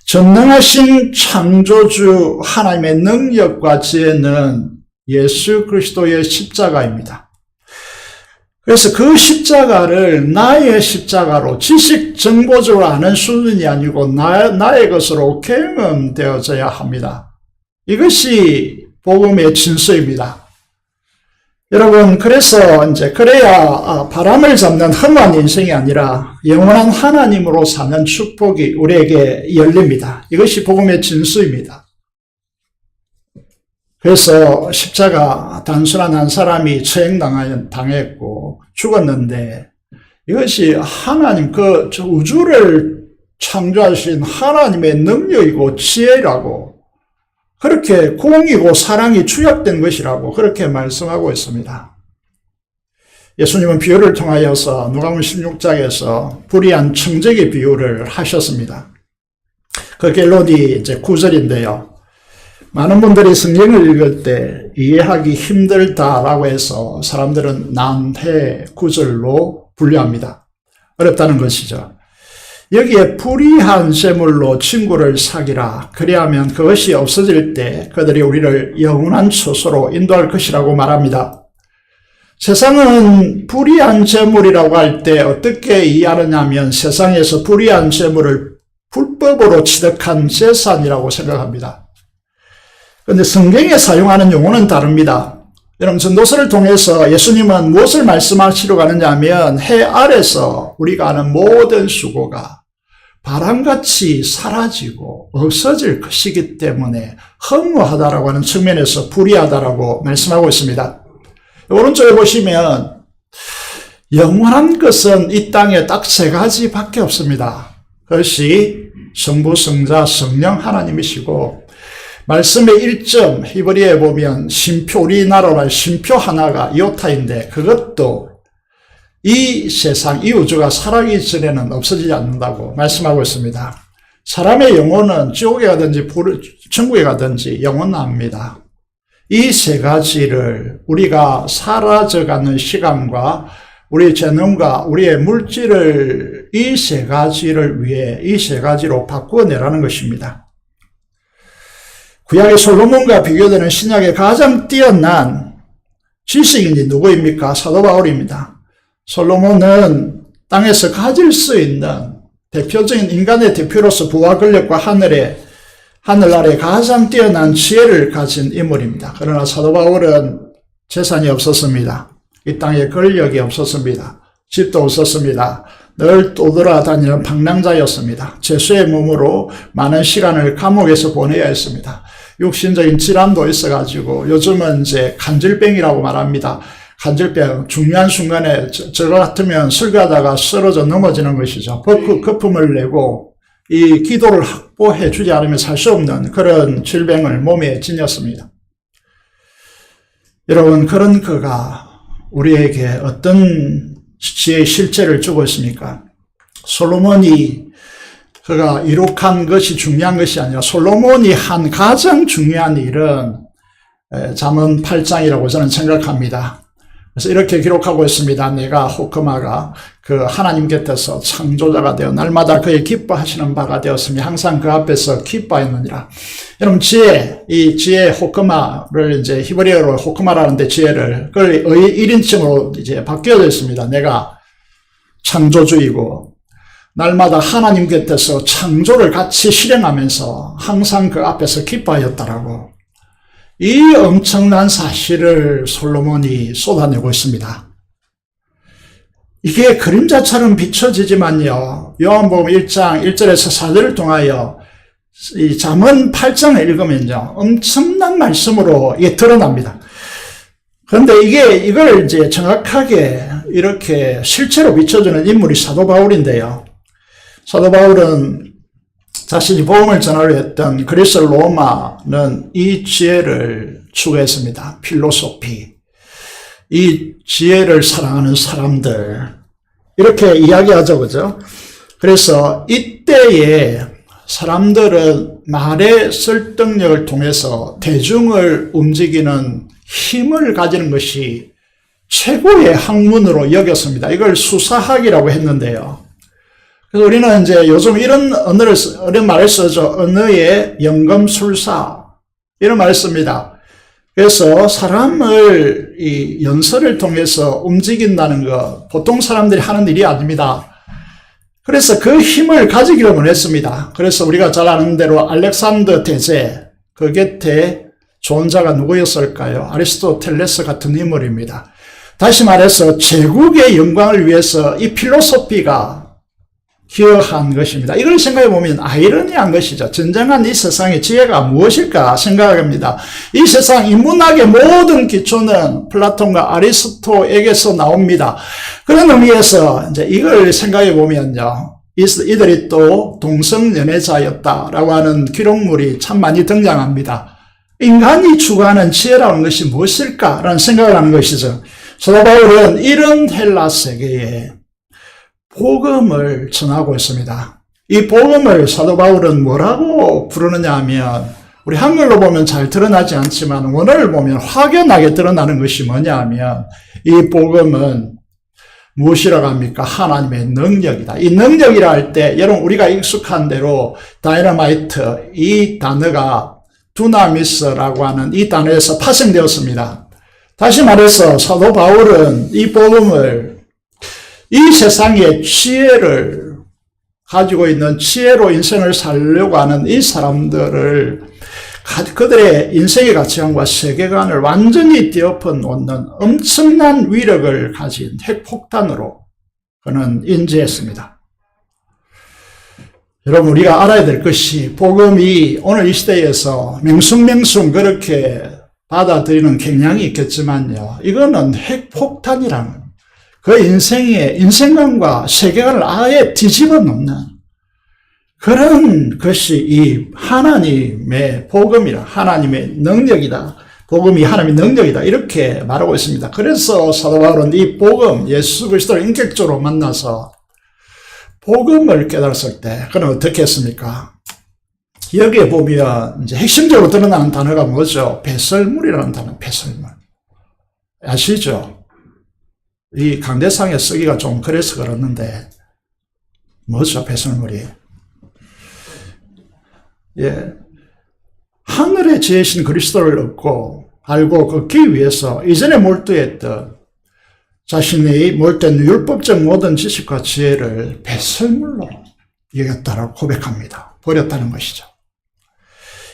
전능하신 창조주 하나님의 능력과 지혜는 예수 그리스도의 십자가입니다. 그래서 그 십자가를 나의 십자가로 지식 정보적으로 아는 수준이 아니고 나의 것으로 경험되어져야 합니다. 이것이 복음의 진수입니다. 여러분, 그래서 이제 그래야 바람을 잡는 험한 인생이 아니라 영원한 하나님으로 사는 축복이 우리에게 열립니다. 이것이 복음의 진수입니다. 그래서 십자가 단순한 한 사람이 처형당했고 죽었는데 이것이 하나님 그 우주를 창조하신 하나님의 능력이고 지혜라고 그렇게 공이고 사랑이 추약된 것이라고 그렇게 말씀하고 있습니다. 예수님은 비유를 통하여서 누가복음 16장에서 불의한 청지기 비유를 하셨습니다. 그 결론이 이제 9절인데요. 많은 분들이 성경을 읽을 때 이해하기 힘들다라고 해서 사람들은 난해 9절로 분류합니다. 어렵다는 것이죠. 여기에 불의한 재물로 친구를 사귀라. 그리하면 그것이 없어질 때 그들이 우리를 영원한 처소로 인도할 것이라고 말합니다. 세상은 불의한 재물이라고 할 때 어떻게 이해하느냐면 세상에서 불의한 재물을 불법으로 취득한 재산이라고 생각합니다. 그런데 성경에 사용하는 용어는 다릅니다. 여러분, 전도서를 통해서 예수님은 무엇을 말씀하시려고 하느냐 하면 해 아래서 우리가 아는 모든 수고가 바람같이 사라지고 없어질 것이기 때문에 허무하다라고 하는 측면에서 불의하다라고 말씀하고 있습니다. 오른쪽에 보시면 영원한 것은 이 땅에 딱 세 가지밖에 없습니다. 그것이 성부, 성자, 성령 하나님이시고 말씀의 1점 히브리에 보면 쉼표, 우리나라로 쉼표 하나가 이오타인데 그것도 이 세상, 이 우주가 살아가기 전에는 없어지지 않는다고 말씀하고 있습니다. 사람의 영혼은 지옥에 가든지 천국에 가든지 영원합니다. 이 세 가지를 우리가 사라져가는 시간과 우리 재능과 우리의 물질을 이 세 가지를 위해 이 세 가지로 바꾸어내라는 것입니다. 구약의 솔로몬과 비교되는 신약의 가장 뛰어난 지식인이 누구입니까? 사도 바울입니다. 솔로몬은 땅에서 가질 수 있는 대표적인 인간의 대표로서 부와 권력과 하늘 아래 가장 뛰어난 지혜를 가진 인물입니다. 그러나 사도 바울은 재산이 없었습니다. 이 땅에 권력이 없었습니다. 집도 없었습니다. 늘 떠돌아다니는 방랑자였습니다. 죄수의 몸으로 많은 시간을 감옥에서 보내야 했습니다. 육신적인 질환도 있어가지고 요즘은 이제 간질병이라고 말합니다. 간질병, 중요한 순간에 저거 같으면 설교하다가 쓰러져 넘어지는 것이죠. 거품을 내고 이 기도를 확보해 주지 않으면 살 수 없는 그런 질병을 몸에 지녔습니다. 여러분, 그런 그가 우리에게 어떤 지혜의 실제를 주고 있습니까? 솔로몬이 그가 이룩한 것이 중요한 것이 아니라 솔로몬이 한 가장 중요한 일은 잠언 8장이라고 저는 생각합니다. 그래서 이렇게 기록하고 있습니다. 내가 호크마가 그 하나님 곁에서 창조자가 되어 날마다 그의 기뻐하시는 바가 되었으며 항상 그 앞에서 기뻐하였느니라. 여러분, 이 지혜 호크마를 이제 히브리어로 호크마라는데 지혜를 그걸 1인칭으로 이제 바뀌어져 있습니다. 내가 창조주이고 날마다 하나님 곁에서 창조를 같이 실행하면서 항상 그 앞에서 기뻐하였다라고. 이 엄청난 사실을 솔로몬이 쏟아내고 있습니다. 이게 그림자처럼 비춰지지만요. 요한복음 1장 1절에서 4절을 통하여 이 잠언 8장을 읽으면요. 엄청난 말씀으로 이게 드러납니다. 그런데 이걸 이제 정확하게 이렇게 실체로 비춰주는 인물이 사도 바울인데요. 사도 바울은 자신이 복음을 전하려 했던 그리스 로마는 이 지혜를 추구했습니다. 필로소피. 이 지혜를 사랑하는 사람들. 이렇게 이야기하죠, 그죠? 그래서 이때에 사람들은 말의 설득력을 통해서 대중을 움직이는 힘을 가지는 것이 최고의 학문으로 여겼습니다. 이걸 수사학이라고 했는데요. 그래서 우리는 이제 요즘 이런 말을 쓰죠. 언어의 연금술사. 이런 말을 씁니다. 그래서 사람을 이 연설을 통해서 움직인다는 것, 보통 사람들이 하는 일이 아닙니다. 그래서 그 힘을 가지기를 원했습니다. 그래서 우리가 잘 아는 대로 알렉산더 대제, 그 곁에 좋은 자가 누구였을까요? 아리스토텔레스 같은 인물입니다. 다시 말해서 제국의 영광을 위해서 이 필로소피가 기여한 것입니다. 이걸 생각해 보면 아이러니한 것이죠. 진정한 이 세상의 지혜가 무엇일까 생각합니다. 이 세상 인문학의 모든 기초는 플라톤과 아리스토에게서 나옵니다. 그런 의미에서 이제 이걸 생각해 보면요. 이들이 또 동성연애자였다라고 하는 기록물이 참 많이 등장합니다. 인간이 추구하는 지혜라는 것이 무엇일까라는 생각을 하는 것이죠. 사도 바울은 이런 헬라 세계에 복음을 전하고 있습니다. 이 복음을 사도 바울은 뭐라고 부르느냐 하면 우리 한글로 보면 잘 드러나지 않지만 원어를 보면 확연하게 드러나는 것이 뭐냐 하면 이 복음은 무엇이라고 합니까? 하나님의 능력이다. 이 능력이라 할 때 여러분 우리가 익숙한 대로 다이너마이트 이 단어가 두나미스라고 하는 이 단어에서 파생되었습니다. 다시 말해서 사도 바울은 이 복음을 이 세상의 지혜를 가지고 있는 지혜로 인생을 살려고 하는 이 사람들을 그들의 인생의 가치관과 세계관을 완전히 뒤엎어 놓는 엄청난 위력을 가진 핵폭탄으로 그는 인지했습니다. 여러분 우리가 알아야 될 것이 복음이 오늘 이 시대에서 맹숭맹숭 그렇게 받아들이는 경향이 있겠지만요. 이거는 핵폭탄이라는 그 인생관과 세계관을 아예 뒤집어 놓는 그런 것이 이 하나님의 복음이라, 하나님의 능력이다. 복음이 하나님의 능력이다. 이렇게 말하고 있습니다. 그래서 사도 바울은 이 복음, 예수 그리스도를 인격적으로 만나서 복음을 깨달았을 때, 그는 어떻게 했습니까? 여기에 보면 이제 핵심적으로 드러나는 단어가 뭐죠? 배설물이라는 단어, 배설물. 아시죠? 이 강대상에 쓰기가 좀 그래서 그렇는데 뭐죠 배설물이? 예, 하늘의 지혜신 그리스도를 얻고 알고 걷기 위해서 이전에 몰두했던 자신의 몰두한 율법적 모든 지식과 지혜를 배설물로 여겼다라고 고백합니다. 버렸다는 것이죠.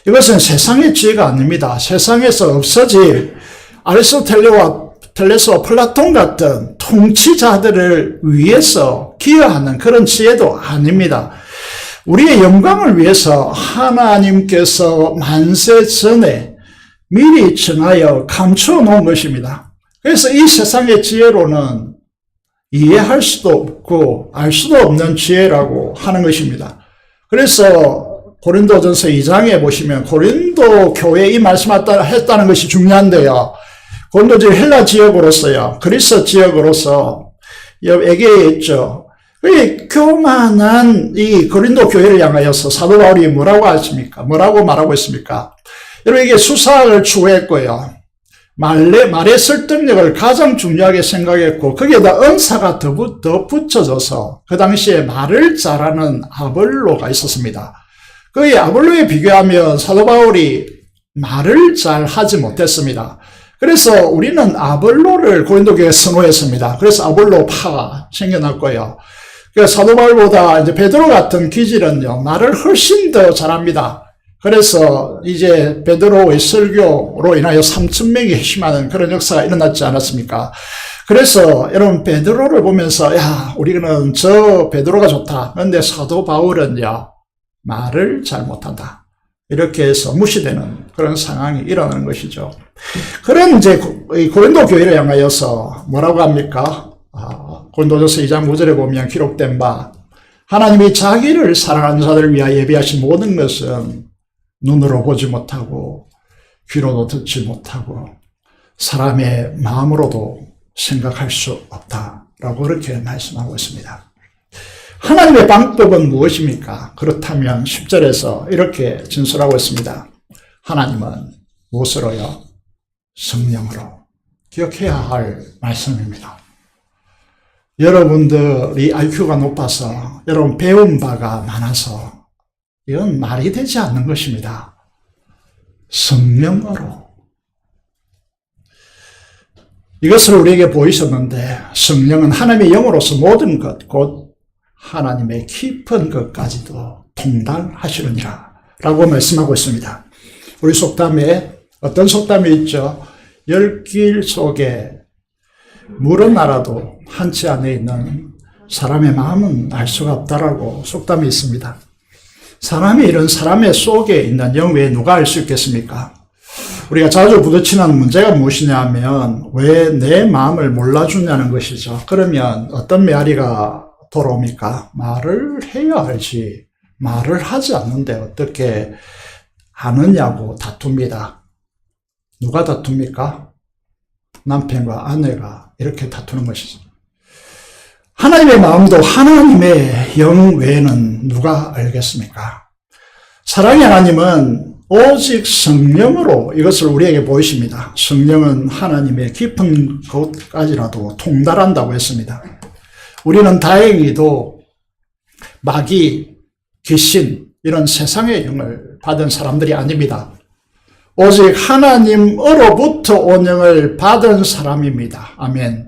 이것은 세상의 지혜가 아닙니다. 세상에서 없어질 아리스토텔레스와 플라톤 같은 통치자들을 위해서 기여하는 그런 지혜도 아닙니다. 우리의 영광을 위해서 하나님께서 만세 전에 미리 정하여 감추어 놓은 것입니다. 그래서 이 세상의 지혜로는 이해할 수도 없고 알 수도 없는 지혜라고 하는 것입니다. 그래서 고린도전서 2장에 보시면 고린도 교회에 이 말씀했다는 것이 중요한데요. 고린도 헬라 지역으로서요, 그리스 지역으로서 얘기해 있죠. 이 교만한 이 고린도 교회를 향하여서 사도 바울이 뭐라고 하십니까? 뭐라고 말하고 있습니까? 여러분, 이게 수사학을 추구했고요. 말의 설득력을 가장 중요하게 생각했고, 거기에다 은사가 더 붙여져서 그 당시에 말을 잘하는 아볼로가 있었습니다. 그 아볼로에 비교하면 사도 바울이 말을 잘 하지 못했습니다. 그래서 우리는 아볼로를 고린도 교회에 선호했습니다. 그래서 아볼로파가 생겨났고요. 사도 바울보다 이제 베드로 같은 기질은요, 말을 훨씬 더 잘합니다. 그래서 이제 베드로의 설교로 인하여 3,000명이 회심하는 그런 역사가 일어났지 않았습니까? 그래서 여러분, 베드로를 보면서 야, 우리는 저 베드로가 좋다. 그런데 사도 바울은요, 말을 잘 못한다. 이렇게 해서 무시되는 그런 상황이 일어나는 것이죠. 그런 이제 고린도 교회를 향하여서 뭐라고 합니까? 고린도전서 2장 9절에 보면 기록된 바, 하나님이 자기를 사랑하는 자들을 위하여 예비하신 모든 것은 눈으로 보지 못하고 귀로도 듣지 못하고 사람의 마음으로도 생각할 수 없다라고 그렇게 말씀하고 있습니다. 하나님의 방법은 무엇입니까? 그렇다면 10절에서 이렇게 진술하고 있습니다. 하나님은 무엇으로요? 성령으로. 기억해야 할 말씀입니다. 여러분들이 IQ가 높아서 여러분 배운 바가 많아서 이건 말이 되지 않는 것입니다. 성령으로. 이것을 우리에게 보이셨는데 성령은 하나님의 영으로서 모든 것, 곧 하나님의 깊은 것까지도 통달하시느니라 라고 말씀하고 있습니다. 우리 속담에 어떤 속담이 있죠? 열길 속에 물은 알아도 한치 안에 있는 사람의 마음은 알 수가 없다라고 속담이 있습니다. 사람이 이런 사람의 속에 있는 영 외에 누가 알 수 있겠습니까? 우리가 자주 부딪히는 문제가 무엇이냐 하면 왜 내 마음을 몰라주냐는 것이죠. 그러면 어떤 메아리가 돌아옵니까? 말을 해야 알지. 말을 하지 않는데 어떻게 하느냐고 다툽니다. 누가 다툽니까? 남편과 아내가 이렇게 다투는 것이죠. 하나님의 마음도 하나님의 영 외에는 누가 알겠습니까? 사랑의 하나님은 오직 성령으로 이것을 우리에게 보이십니다. 성령은 하나님의 깊은 곳까지라도 통달한다고 했습니다. 우리는 다행히도 마귀, 귀신 이런 세상의 영을 받은 사람들이 아닙니다. 오직 하나님으로부터 온 영을 받은 사람입니다. 아멘.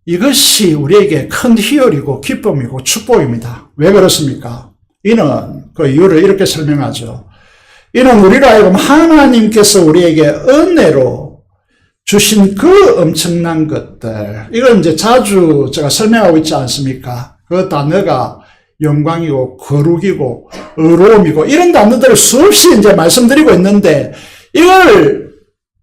이것이 우리에게 큰 희열이고 기쁨이고 축복입니다. 왜 그렇습니까? 이는 그 이유를 이렇게 설명하죠. 이는 우리로 하여금 하나님께서 우리에게 은혜로 주신 그 엄청난 것들, 이걸 이제 자주 제가 설명하고 있지 않습니까? 그 단어가 영광이고 거룩이고 의로움이고 이런 단어들을 수없이 이제 말씀드리고 있는데, 이걸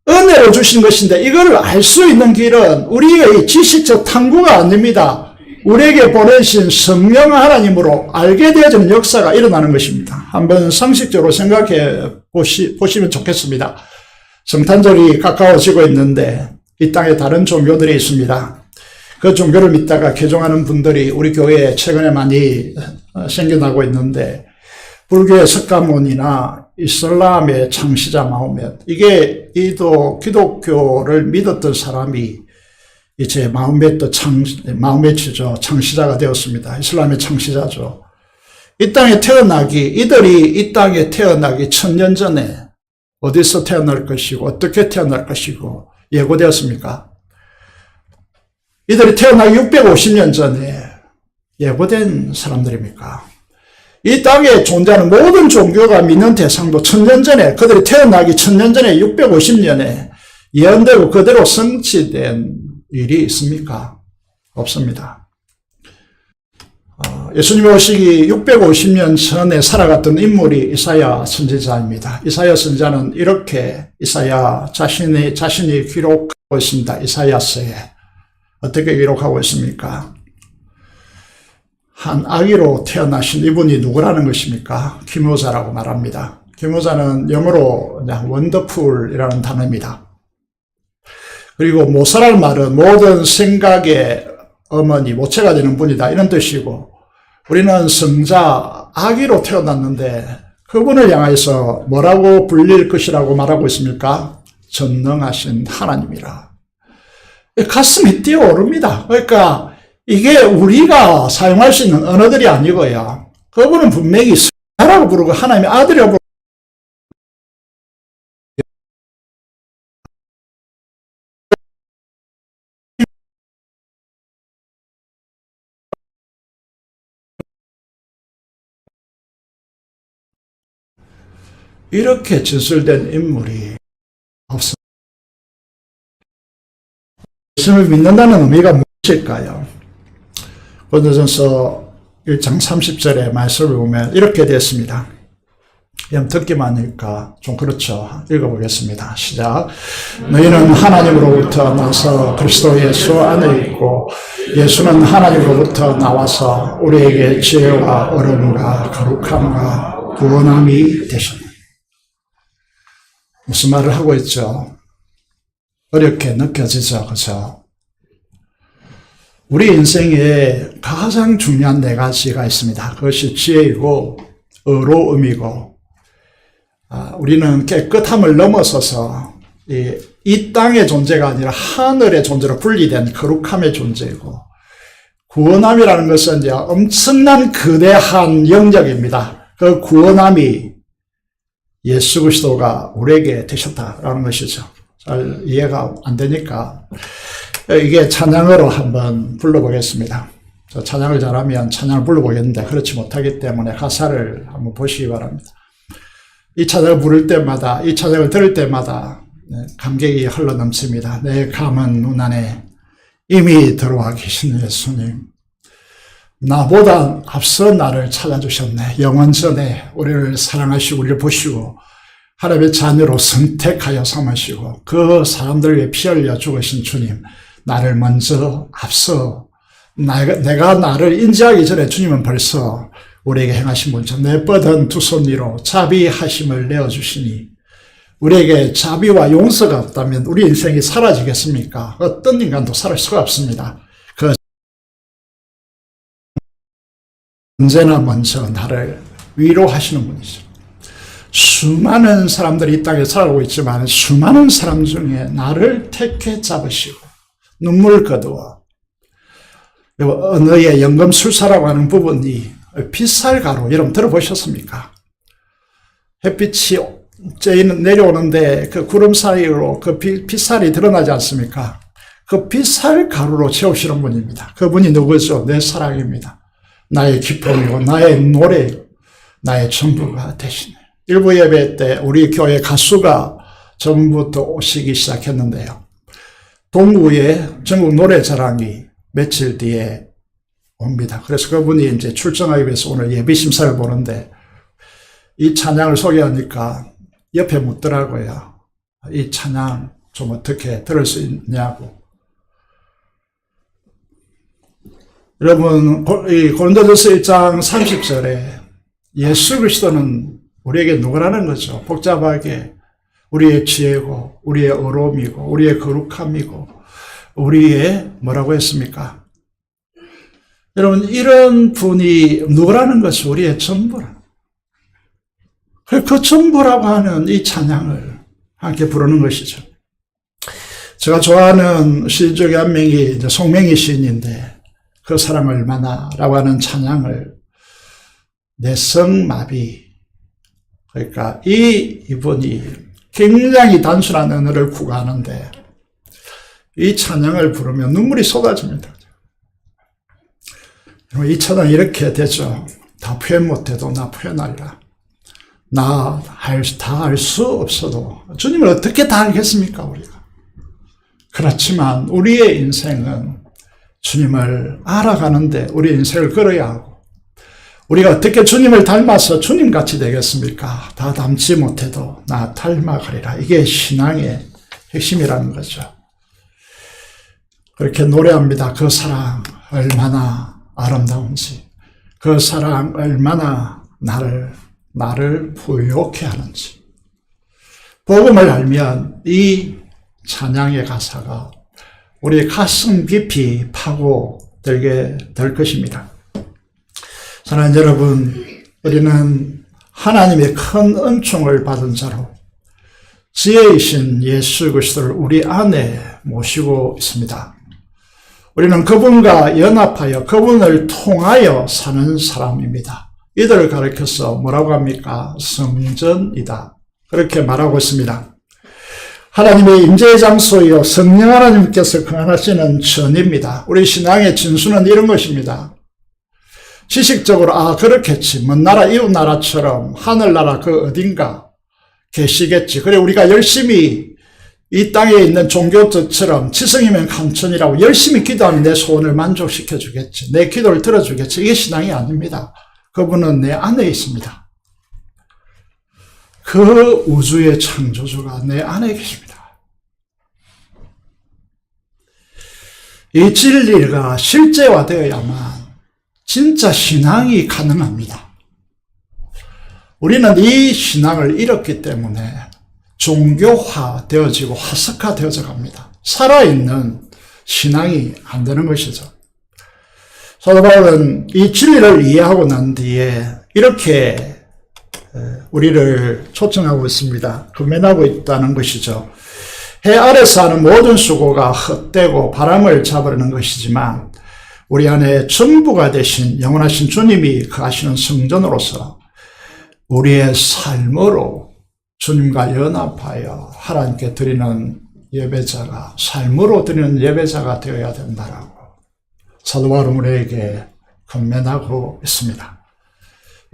은혜로 주신 것인데 이걸 알 수 있는 길은 우리의 지식적 탐구가 아닙니다. 우리에게 보내신 성령 하나님으로 알게 되어지는 역사가 일어나는 것입니다. 한번 상식적으로 생각해 보시면 좋겠습니다. 성탄절이 가까워지고 있는데 이 땅에 다른 종교들이 있습니다. 그 종교를 믿다가 개종하는 분들이 우리 교회에 최근에 많이 생겨나고 있는데, 불교의 석가모니나 이슬람의 창시자 마호멧, 이게 기독교를 믿었던 사람이 이제 마호멧이죠. 창시자가 되었습니다. 이슬람의 창시자죠. 이들이 이 땅에 태어나기 1000년 전에 어디서 태어날 것이고 어떻게 태어날 것이고 예고되었습니까? 이들이 태어나기 650년 전에 예고된 사람들입니까? 이 땅에 존재하는 모든 종교가 믿는 대상도 1000년 전에, 그들이 태어나기 1000년 전에 650년에 예언되고 그대로 성취된 일이 있습니까? 없습니다. 예수님 오시기 650년 전에 살아갔던 인물이 이사야 선지자입니다. 이사야 선지자는 이렇게 이사야 자신이 기록하고 있습니다. 이사야서에. 어떻게 기록하고 있습니까? 한 아기로 태어나신 이분이 누구라는 것입니까? 기묘자라고 말합니다. 기묘자는 영어로 원더풀이라는 단어입니다. 그리고 모사라는 말은 모든 생각의 어머니, 모체가 되는 분이다 이런 뜻이고, 우리는 성자 아기로 태어났는데 그분을 향해서 뭐라고 불릴 것이라고 말하고 있습니까? 전능하신 하나님이라. 가슴이 뛰어오릅니다. 그러니까 이게 우리가 사용할 수 있는 언어들이 아니고요. 그분은 분명히 성자라고 부르고 하나님의 아들이라고 부르고 이렇게 진술된 인물이 없습니다. 예수님을 믿는다는 의미가 무엇일까요? 고린도전서 1장 30절의 말씀을 보면 이렇게 되었습니다. 그냥 듣기만 하니까 좀 그렇죠. 읽어보겠습니다. 시작. 너희는 하나님으로부터 나서 그리스도 예수 안에 있고 예수는 하나님으로부터 나와서 우리에게 지혜와 어려움과 거룩함과 구원함이 되셨다. 무슨 말을 하고 있죠? 어렵게 느껴지죠. 그죠? 우리 인생에 가장 중요한 네 가지가 있습니다. 그것이 지혜이고 의로움이고, 우리는 깨끗함을 넘어서서 이 땅의 존재가 아니라 하늘의 존재로 분리된 거룩함의 존재이고, 구원함이라는 것은 이제 엄청난 거대한 영역입니다. 그 구원함이 예수 그리스도가 우리에게 되셨다라는 것이죠. 잘 이해가 안 되니까 이게 찬양으로 한번 불러보겠습니다. 찬양을 잘하면 찬양을 불러보겠는데 그렇지 못하기 때문에 가사를 한번 보시기 바랍니다. 이 찬양을 부를 때마다, 이 찬양을 들을 때마다 감격이 흘러넘칩니다. 내 감은 눈 안에 이미 들어와 계신 예수님, 나보다 앞서 나를 찾아주셨네. 영원 전에 우리를 사랑하시고 우리를 보시고 하나님의 자녀로 선택하여 삼으시고 그 사람들 위해 피 흘려 죽으신 주님, 나를 먼저 앞서 내가 나를 인지하기 전에 주님은 벌써 우리에게 행하신 분처럼 내 뻗은 두 손 위로 자비하심을 내어주시니, 우리에게 자비와 용서가 없다면 우리 인생이 사라지겠습니까? 어떤 인간도 살 수가 없습니다. 언제나 먼저 나를 위로하시는 분이죠. 수많은 사람들이 이 땅에 살아오고 있지만 수많은 사람 중에 나를 택해 잡으시고 눈물 거두어 언어의 연금술사라고 하는 부분이 빗살가루, 여러분 들어보셨습니까? 햇빛이 내려오는데 그 구름 사이로 그 빗살이 드러나지 않습니까? 그 빗살가루로 채우시는 분입니다. 그분이 누구죠? 내 사랑입니다. 나의 기쁨이고 나의 노래이고 나의 전부가 되시네. 일부 예배 때 우리 교회 가수가 전부터 오시기 시작했는데요. 동구에 전국 노래자랑이 며칠 뒤에 옵니다. 그래서 그분이 이제 출정하기 위해서 오늘 예비 심사를 보는데 이 찬양을 소개하니까 옆에 묻더라고요. 이 찬양 좀 어떻게 들을 수 있냐고. 여러분, 고린도전서 1장 30절에 예수 그리스도는 우리에게 누구라는 거죠? 복잡하게 우리의 지혜고 우리의 어려움이고 우리의 거룩함이고 우리의 뭐라고 했습니까? 여러분, 이런 분이 누구라는 것이 우리의 전부라. 그 전부라고 하는 이 찬양을 함께 부르는 것이죠. 제가 좋아하는 시인 중에 한 명이 이제 송명희 시인인데 그 사랑 얼마나 라고 하는 찬양을 내성마비, 그러니까 이분이 굉장히 단순한 언어를 구가하는데 이 찬양을 부르면 눈물이 쏟아집니다. 이 찬양 이렇게 되죠. 다 표현 못해도 나 표현하리라. 나 다 알 수 없어도 주님을 어떻게 다 알겠습니까 우리가. 그렇지만 우리의 인생은 주님을 알아가는데 우리 인생을 걸어야 하고, 우리가 어떻게 주님을 닮아서 주님같이 되겠습니까? 다 닮지 못해도 나 닮아가리라. 이게 신앙의 핵심이라는 거죠. 그렇게 노래합니다. 그 사랑 얼마나 아름다운지, 그 사랑 얼마나 나를 부유케 하는지. 복음을 알면 이 찬양의 가사가 우리 가슴 깊이 파고들게 될 것입니다. 사랑하는 여러분, 우리는 하나님의 큰 은총을 받은 자로 지혜이신 예수 그리스도를 우리 안에 모시고 있습니다. 우리는 그분과 연합하여 그분을 통하여 사는 사람입니다. 이들을 가리켜서 뭐라고 합니까? 성전이다. 그렇게 말하고 있습니다. 하나님의 임재의 장소이요 성령 하나님께서 거하시는 전입니다. 우리 신앙의 진수는 이런 것입니다. 지식적으로 그렇겠지. 먼 나라 이웃 나라처럼 하늘나라 그 어딘가 계시겠지. 그래 우리가 열심히 이 땅에 있는 종교들처럼 지성이면 감천이라고 열심히 기도하면 내 소원을 만족시켜 주겠지. 내 기도를 들어주겠지. 이게 신앙이 아닙니다. 그분은 내 안에 있습니다. 그 우주의 창조주가 내 안에 계십니다. 이 진리가 실제화되어야만 진짜 신앙이 가능합니다. 우리는 이 신앙을 잃었기 때문에 종교화되어지고 화석화되어져 갑니다. 살아있는 신앙이 안 되는 것이죠. 사도 바울은 이 진리를 이해하고 난 뒤에 이렇게 우리를 초청하고 있습니다. 금면하고 있다는 것이죠. 해 아래서 하는 모든 수고가 헛되고 바람을 잡으려는 것이지만 우리 안에 전부가 되신 영원하신 주님이 거하시는 성전으로서 우리의 삶으로 주님과 연합하여 하나님께 드리는 예배자가, 삶으로 드리는 예배자가 되어야 된다라고 사도 바울은 우리에게 권면하고 있습니다.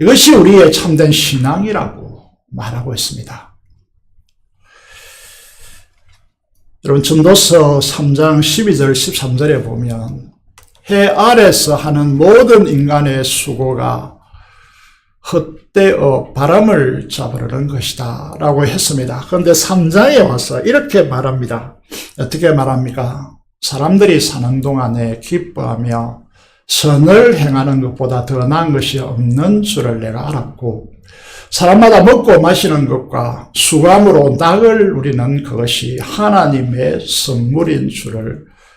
이것이 우리의 참된 신앙이라고 말하고 있습니다. 여러분 전도서 3장 12절 13절에 보면 해 아래서 하는 모든 인간의 수고가 헛되어 바람을 잡으려는 것이다 라고 했습니다. 그런데 3장에 와서 이렇게 말합니다. 어떻게 말합니까? 사람들이 사는 동안에 기뻐하며 선을 행하는 것보다 더 나은 것이 없는 줄을 내가 알았고 사람마다 먹고 마시는 것과 수감으로 낙을 누리는 그것이 하나님의 선물인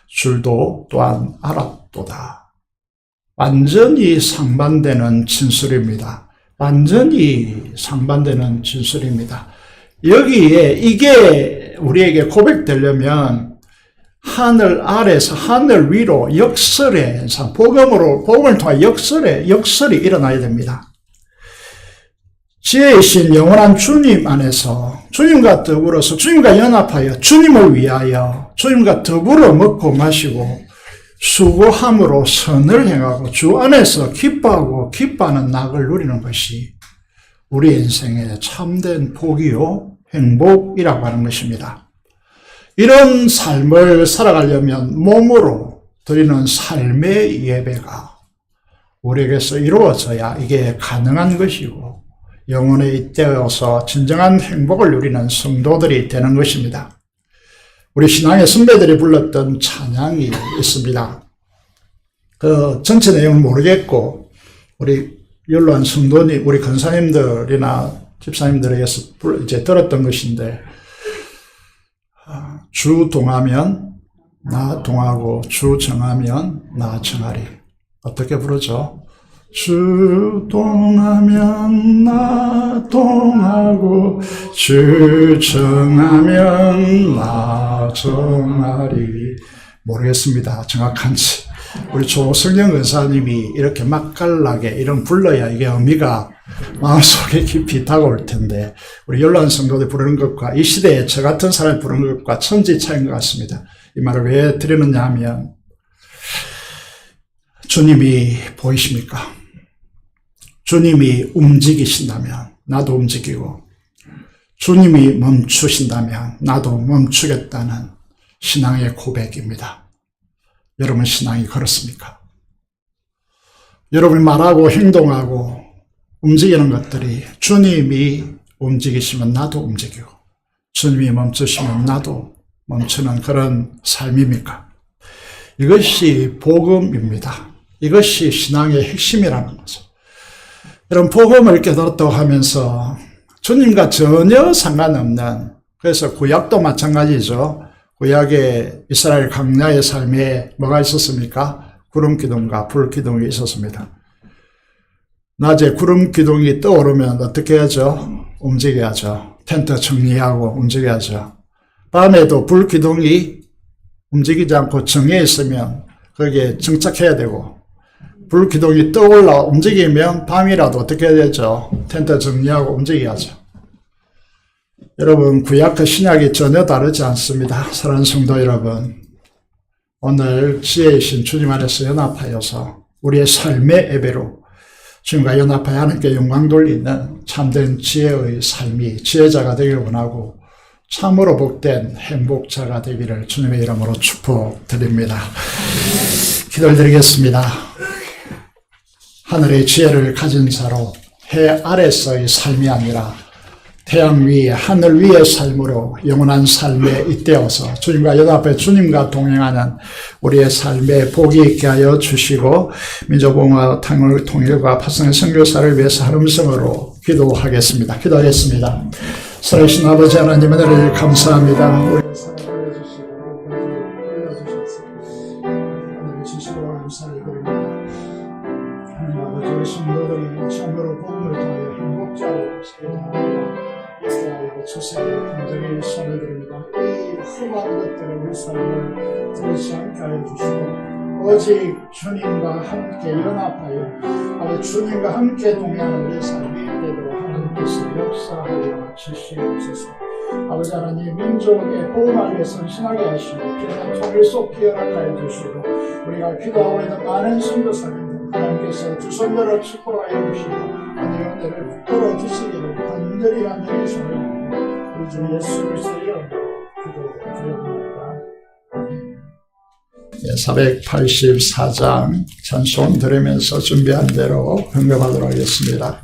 줄도 또한 알았도다. 완전히 상반되는 진술입니다. 완전히 상반되는 진술입니다. 여기에 이게 우리에게 고백되려면 하늘 아래서 하늘 위로 역설의 현상, 복음을 통해 역설이 일어나야 됩니다. 지혜이신 영원한 주님 안에서 주님과 더불어서 주님과 연합하여 주님을 위하여 주님과 더불어 먹고 마시고 수고함으로 선을 행하고 주 안에서 기뻐하고 기뻐하는 낙을 누리는 것이 우리 인생의 참된 복이요 행복이라고 하는 것입니다. 이런 삶을 살아가려면 몸으로 드리는 삶의 예배가 우리에게서 이루어져야 이게 가능한 것이고 영혼에 잇대어서 진정한 행복을 누리는 성도들이 되는 것입니다. 우리 신앙의 선배들이 불렀던 찬양이 있습니다. 그 전체 내용은 모르겠고 우리 연로한 성도님, 우리 권사님들이나 집사님들에게서 이제 들었던 것인데 주 동하면 나 동하고 주 정하면 나 정하리. 어떻게 부르죠? 주 동하면 나 동하고 주 정하면 나 정하리. 모르겠습니다. 정확한지. 우리 조성영 권사님이 이렇게 맛깔나게 이런 불러야 이게 의미가 마음속에 깊이 다가올 텐데 우리 연로한 성도들 부르는 것과 이 시대에 저 같은 사람이 부르는 것과 천지 차이인 것 같습니다. 이 말을 왜 드리느냐 하면 주님이 보이십니까? 주님이 움직이신다면 나도 움직이고 주님이 멈추신다면 나도 멈추겠다는 신앙의 고백입니다. 여러분 신앙이 그렇습니까? 여러분이 말하고 행동하고 움직이는 것들이 주님이 움직이시면 나도 움직이고 주님이 멈추시면 나도 멈추는 그런 삶입니까? 이것이 복음입니다. 이것이 신앙의 핵심이라는 거죠. 이런 복음을 깨달았다고 하면서 주님과 전혀 상관없는, 그래서 구약도 마찬가지죠. 구약의 이스라엘 광야의 삶에 뭐가 있었습니까? 구름 기둥과 불 기둥이 있었습니다. 낮에 구름 기둥이 떠오르면 어떻게 하죠? 움직여야죠. 텐트 정리하고 움직여야죠. 밤에도 불 기둥이 움직이지 않고 정해 있으면 거기에 정착해야 되고, 불 기둥이 떠올라 움직이면 밤이라도 어떻게 해야 되죠? 텐트 정리하고 움직여야죠. 여러분, 구약과 신약이 전혀 다르지 않습니다. 사랑하는 성도 여러분, 오늘 지혜이신 주님 안에서 연합하여서 우리의 삶의 예배로 주님과 연합하여 하나님께 영광 돌리는 참된 지혜의 삶이 지혜자가 되기를 원하고 참으로 복된 행복자가 되기를 주님의 이름으로 축복드립니다. 기도를 드리겠습니다. 하늘의 지혜를 가진 자로 해 아래서의 삶이 아니라 태양 위에 하늘 위의 삶으로 영원한 삶에 잇대어서 주님과 연합해 주님과 동행하는 우리의 삶에 복이 있게 하여 주시고, 민족봉화 통일과 파송의 선교사를 위해서 한 음성으로 기도하겠습니다. 기도하겠습니다. 살아계신 아버지 하나님 은혜를 감사합니다. 우리의 사랑을 올려주시고 올려주셔서 하나님의 지시로 감사를 드립니다. 하나님 아버지의 성도들이 참으로 복음을 통하여 행복자로 살아갑니다. 주세요. 간절히 손을 드립니다. 이 험한 것들을 우리 삶을 들지 않게 하여 주시고, 오직 주님과 함께 연합하여 아버지 주님과 함께 동행하는 우리 삶이 되도록 하나님께서 역사하여 주시옵소서. 아버지 하나님, 민족의 복음을 위해 선신하게 하시고 피어난 통일 속 피어나게 주시고, 우리가 기도하고 있는 많은 선교사님들 하나님께서 두 손들어 축복하여 주시고 하나님의 은혜를 베풀어 주시기를 간절히 손을 우리 주 예수 그리스도의 이름으로 기도드립니다. 아멘. 484장 찬송 들으면서 준비한 대로 헌금하도록 하겠습니다.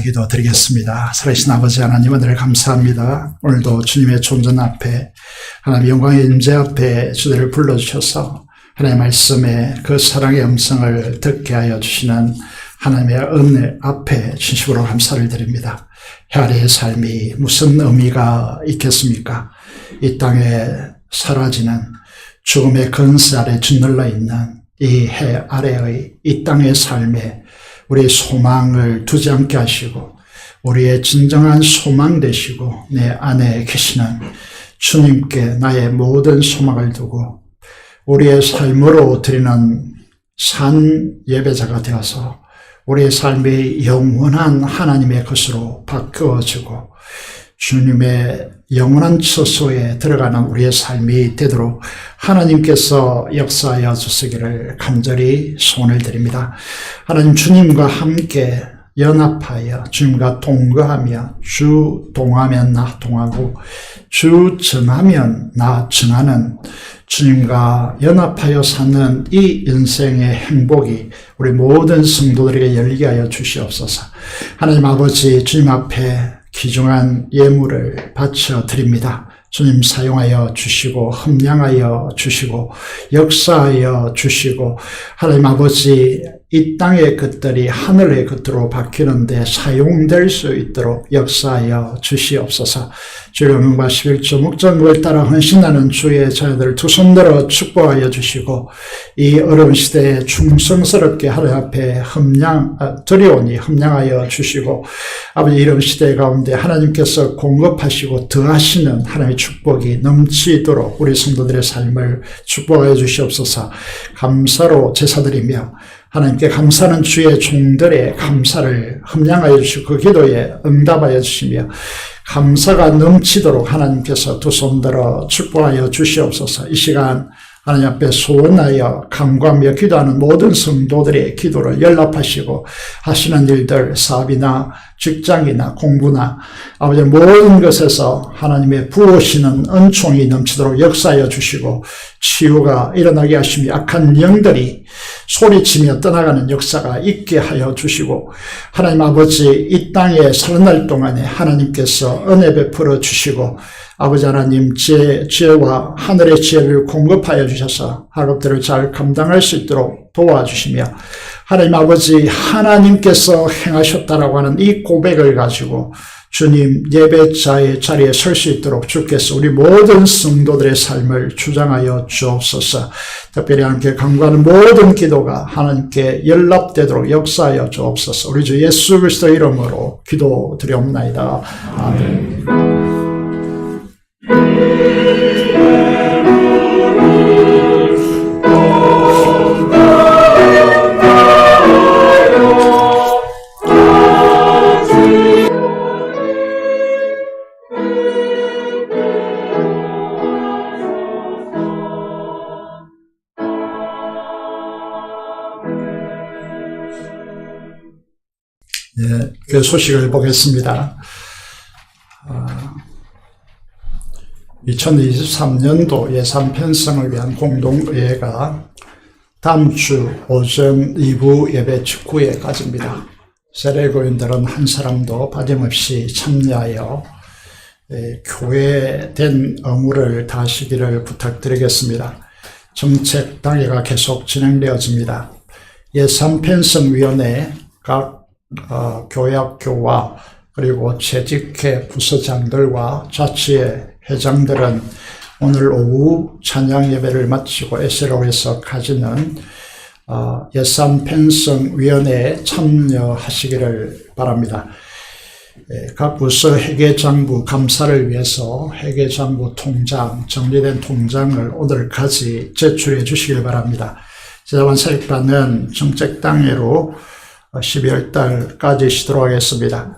기도드리겠습니다. 살아계신 아버지 하나님, 은혜를 감사합니다. 오늘도 주님의 존전 앞에, 하나님의 영광의 임재 앞에 주들을 불러주셔서 하나님의 말씀에 그 사랑의 음성을 듣게 하여 주시는 하나님의 은혜 앞에 진심으로 감사를 드립니다. 헤아리의 삶이 무슨 의미가 있겠습니까? 이 땅에 사라지는 죽음의 근세 아래 짓눌러 있는 이 해 아래의 이 땅의 삶에 우리의 소망을 두지 않게 하시고 우리의 진정한 소망 되시고 내 안에 계시는 주님께 나의 모든 소망을 두고 우리의 삶으로 드리는 산 예배자가 되어서 우리의 삶이 영원한 하나님의 것으로 바꾸어지고 주님의 영원한 처소에 들어가는 우리의 삶이 되도록 하나님께서 역사하여 주시기를 간절히 소원을 드립니다. 하나님 주님과 함께 연합하여 주님과 동거하며 주 동하면 나 동하고 주 정하면 나 정하는 주님과 연합하여 사는 이 인생의 행복이 우리 모든 성도들에게 열리게 하여 주시옵소서. 하나님 아버지 주님 앞에 귀중한 예물을 바쳐 드립니다. 주님 사용하여 주시고 흠량하여 주시고 역사하여 주시고 하나님 아버지 이 땅의 것들이 하늘의 것으로 바뀌는데 사용될 수 있도록 역사하여 주시옵소서. 주의 명과 11조 목전을 따라 헌신하는 주의 자녀들을 두 손들어 축복하여 주시고 이 어려운 시대에 충성스럽게 하나님 앞에 드리오니 흠량하여 주시고 아버지 이런 시대 가운데 하나님께서 공급하시고 더하시는 하나님의 축복이 넘치도록 우리 성도들의 삶을 축복하여 주시옵소서. 감사로 제사드리며 하나님께 감사하는 주의 종들의 감사를 흠량하여 주시고 그 기도에 응답하여 주시며 감사가 넘치도록 하나님께서 두 손들어 축복하여 주시옵소서. 이 시간 하나님 앞에 소원하여 간구하며 기도하는 모든 성도들의 기도를 연락하시고 하시는 일들 사업이나 직장이나 공부나 아버지 모든 것에서 하나님의 부으시는 은총이 넘치도록 역사하여 주시고 치유가 일어나게 하시며 악한 영들이 소리치며 떠나가는 역사가 있게 하여 주시고 하나님 아버지 이 땅에 사는 날 동안에 하나님께서 은혜 베풀어 주시고 아버지 하나님 지혜와 하늘의 지혜를 공급하여 주셔서 학업들을 잘 감당할 수 있도록 도와주시며 하나님 아버지 하나님께서 행하셨다라고 하는 이 고백을 가지고 주님 예배자의 자리에 설 수 있도록 주께서 우리 모든 성도들의 삶을 주장하여 주옵소서. 특별히 함께 간구하는 모든 기도가 하나님께 연락되도록 역사하여 주옵소서. 우리 주 예수 그리스도 이름으로 기도드리옵나이다. 아멘. 그 소식을 보겠습니다. 2023년도 예산 편성을 위한 공동의회가 다음 주 오전 2부 예배 직후에 가집니다. 세례교인들은 한 사람도 빠짐없이 참여하여 교회된 의무를 다하시기를 부탁드리겠습니다. 정책 당회가 계속 진행되어집니다. 예산편성위원회 각 교회학교와 그리고 재직회 부서장들과 자치회 회장들은 오늘 오후 찬양 예배를 마치고 에세로에서 가지는 예산편성위원회에 참여하시기를 바랍니다. 각 부서 회계장부 감사를 위해서 회계장부 통장, 정리된 통장을 오늘까지 제출해 주시길 바랍니다. 제자관 사역반은 정책당회로 12월 달까지 쉬도록 하겠습니다.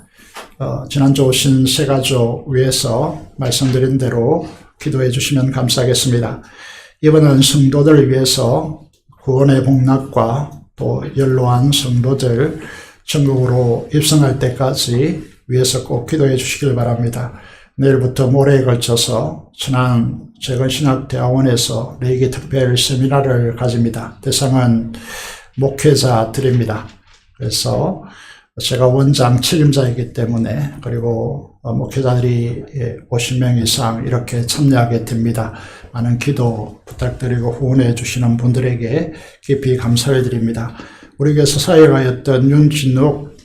지난주 오신 새가족 위해서 말씀드린 대로 기도해 주시면 감사하겠습니다. 이번은 성도들을 위해서 구원의 복락과 또 연로한 성도들 전국으로 입성할 때까지 위해서 꼭 기도해 주시길 바랍니다. 내일부터 모레에 걸쳐서 천안 재건신학대학원에서 레이기 특별 세미나를 가집니다. 대상은 목회자들입니다. 그래서 제가 원장 책임자이기 때문에 그리고 목회자들이 50명 이상 이렇게 참여하게 됩니다. 많은 기도 부탁드리고 후원해 주시는 분들에게 깊이 감사를 드립니다. 우리 교회에서 사역하였던 윤진욱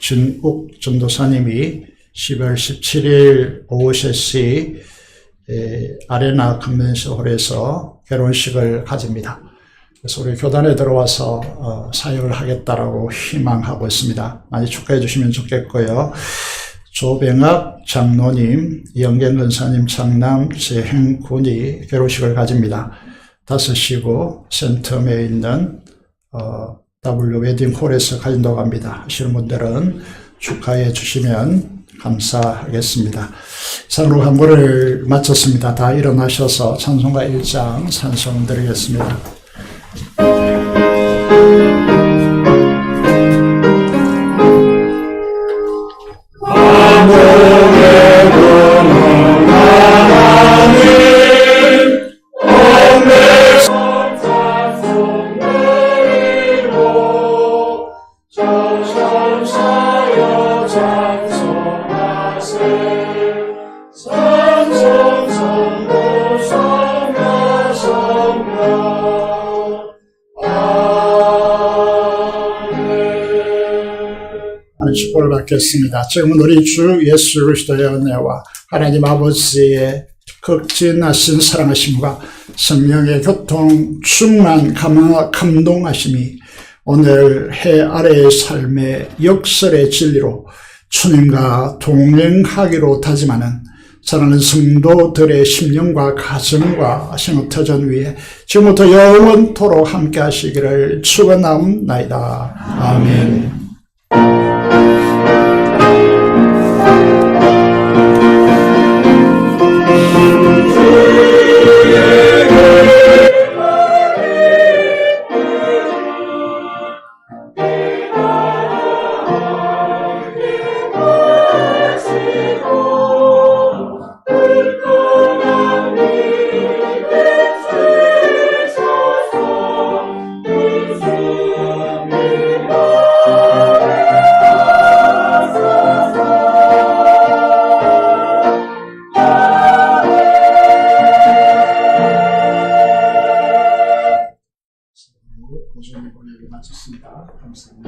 전도사님이 10월 17일 오후 3시 아레나 컨벤션 홀에서 결혼식을 가집니다. 그래서 우리 교단에 들어와서 사역을 하겠다라고 희망하고 있습니다. 많이 축하해 주시면 좋겠고요. 조병학 장로님, 이영경 근사님 장남 재행 군이 결혼식을 가집니다. 5시고 센텀에 있는 W 웨딩홀에서 가진다고 합니다. 하시는 분들은 축하해 주시면 감사하겠습니다. 이상으로 광고를 마쳤습니다. 다 일어나셔서 찬송가 1장 찬송 드리겠습니다. 축복을 받겠습니다. 지금은 우리 주 예수 그리스도의 은혜와 하나님 아버지의 극진하신 사랑하심과 성령의 교통 충만 감동하심이 오늘 해 아래의 삶의 역설의 진리로 주님과 동행하기로 다짐하는 사랑하는 성도들의 심령과 가정과 생업터전 위에 지금부터 영원토록 함께 하시기를 축원하옵나이다. 아멘.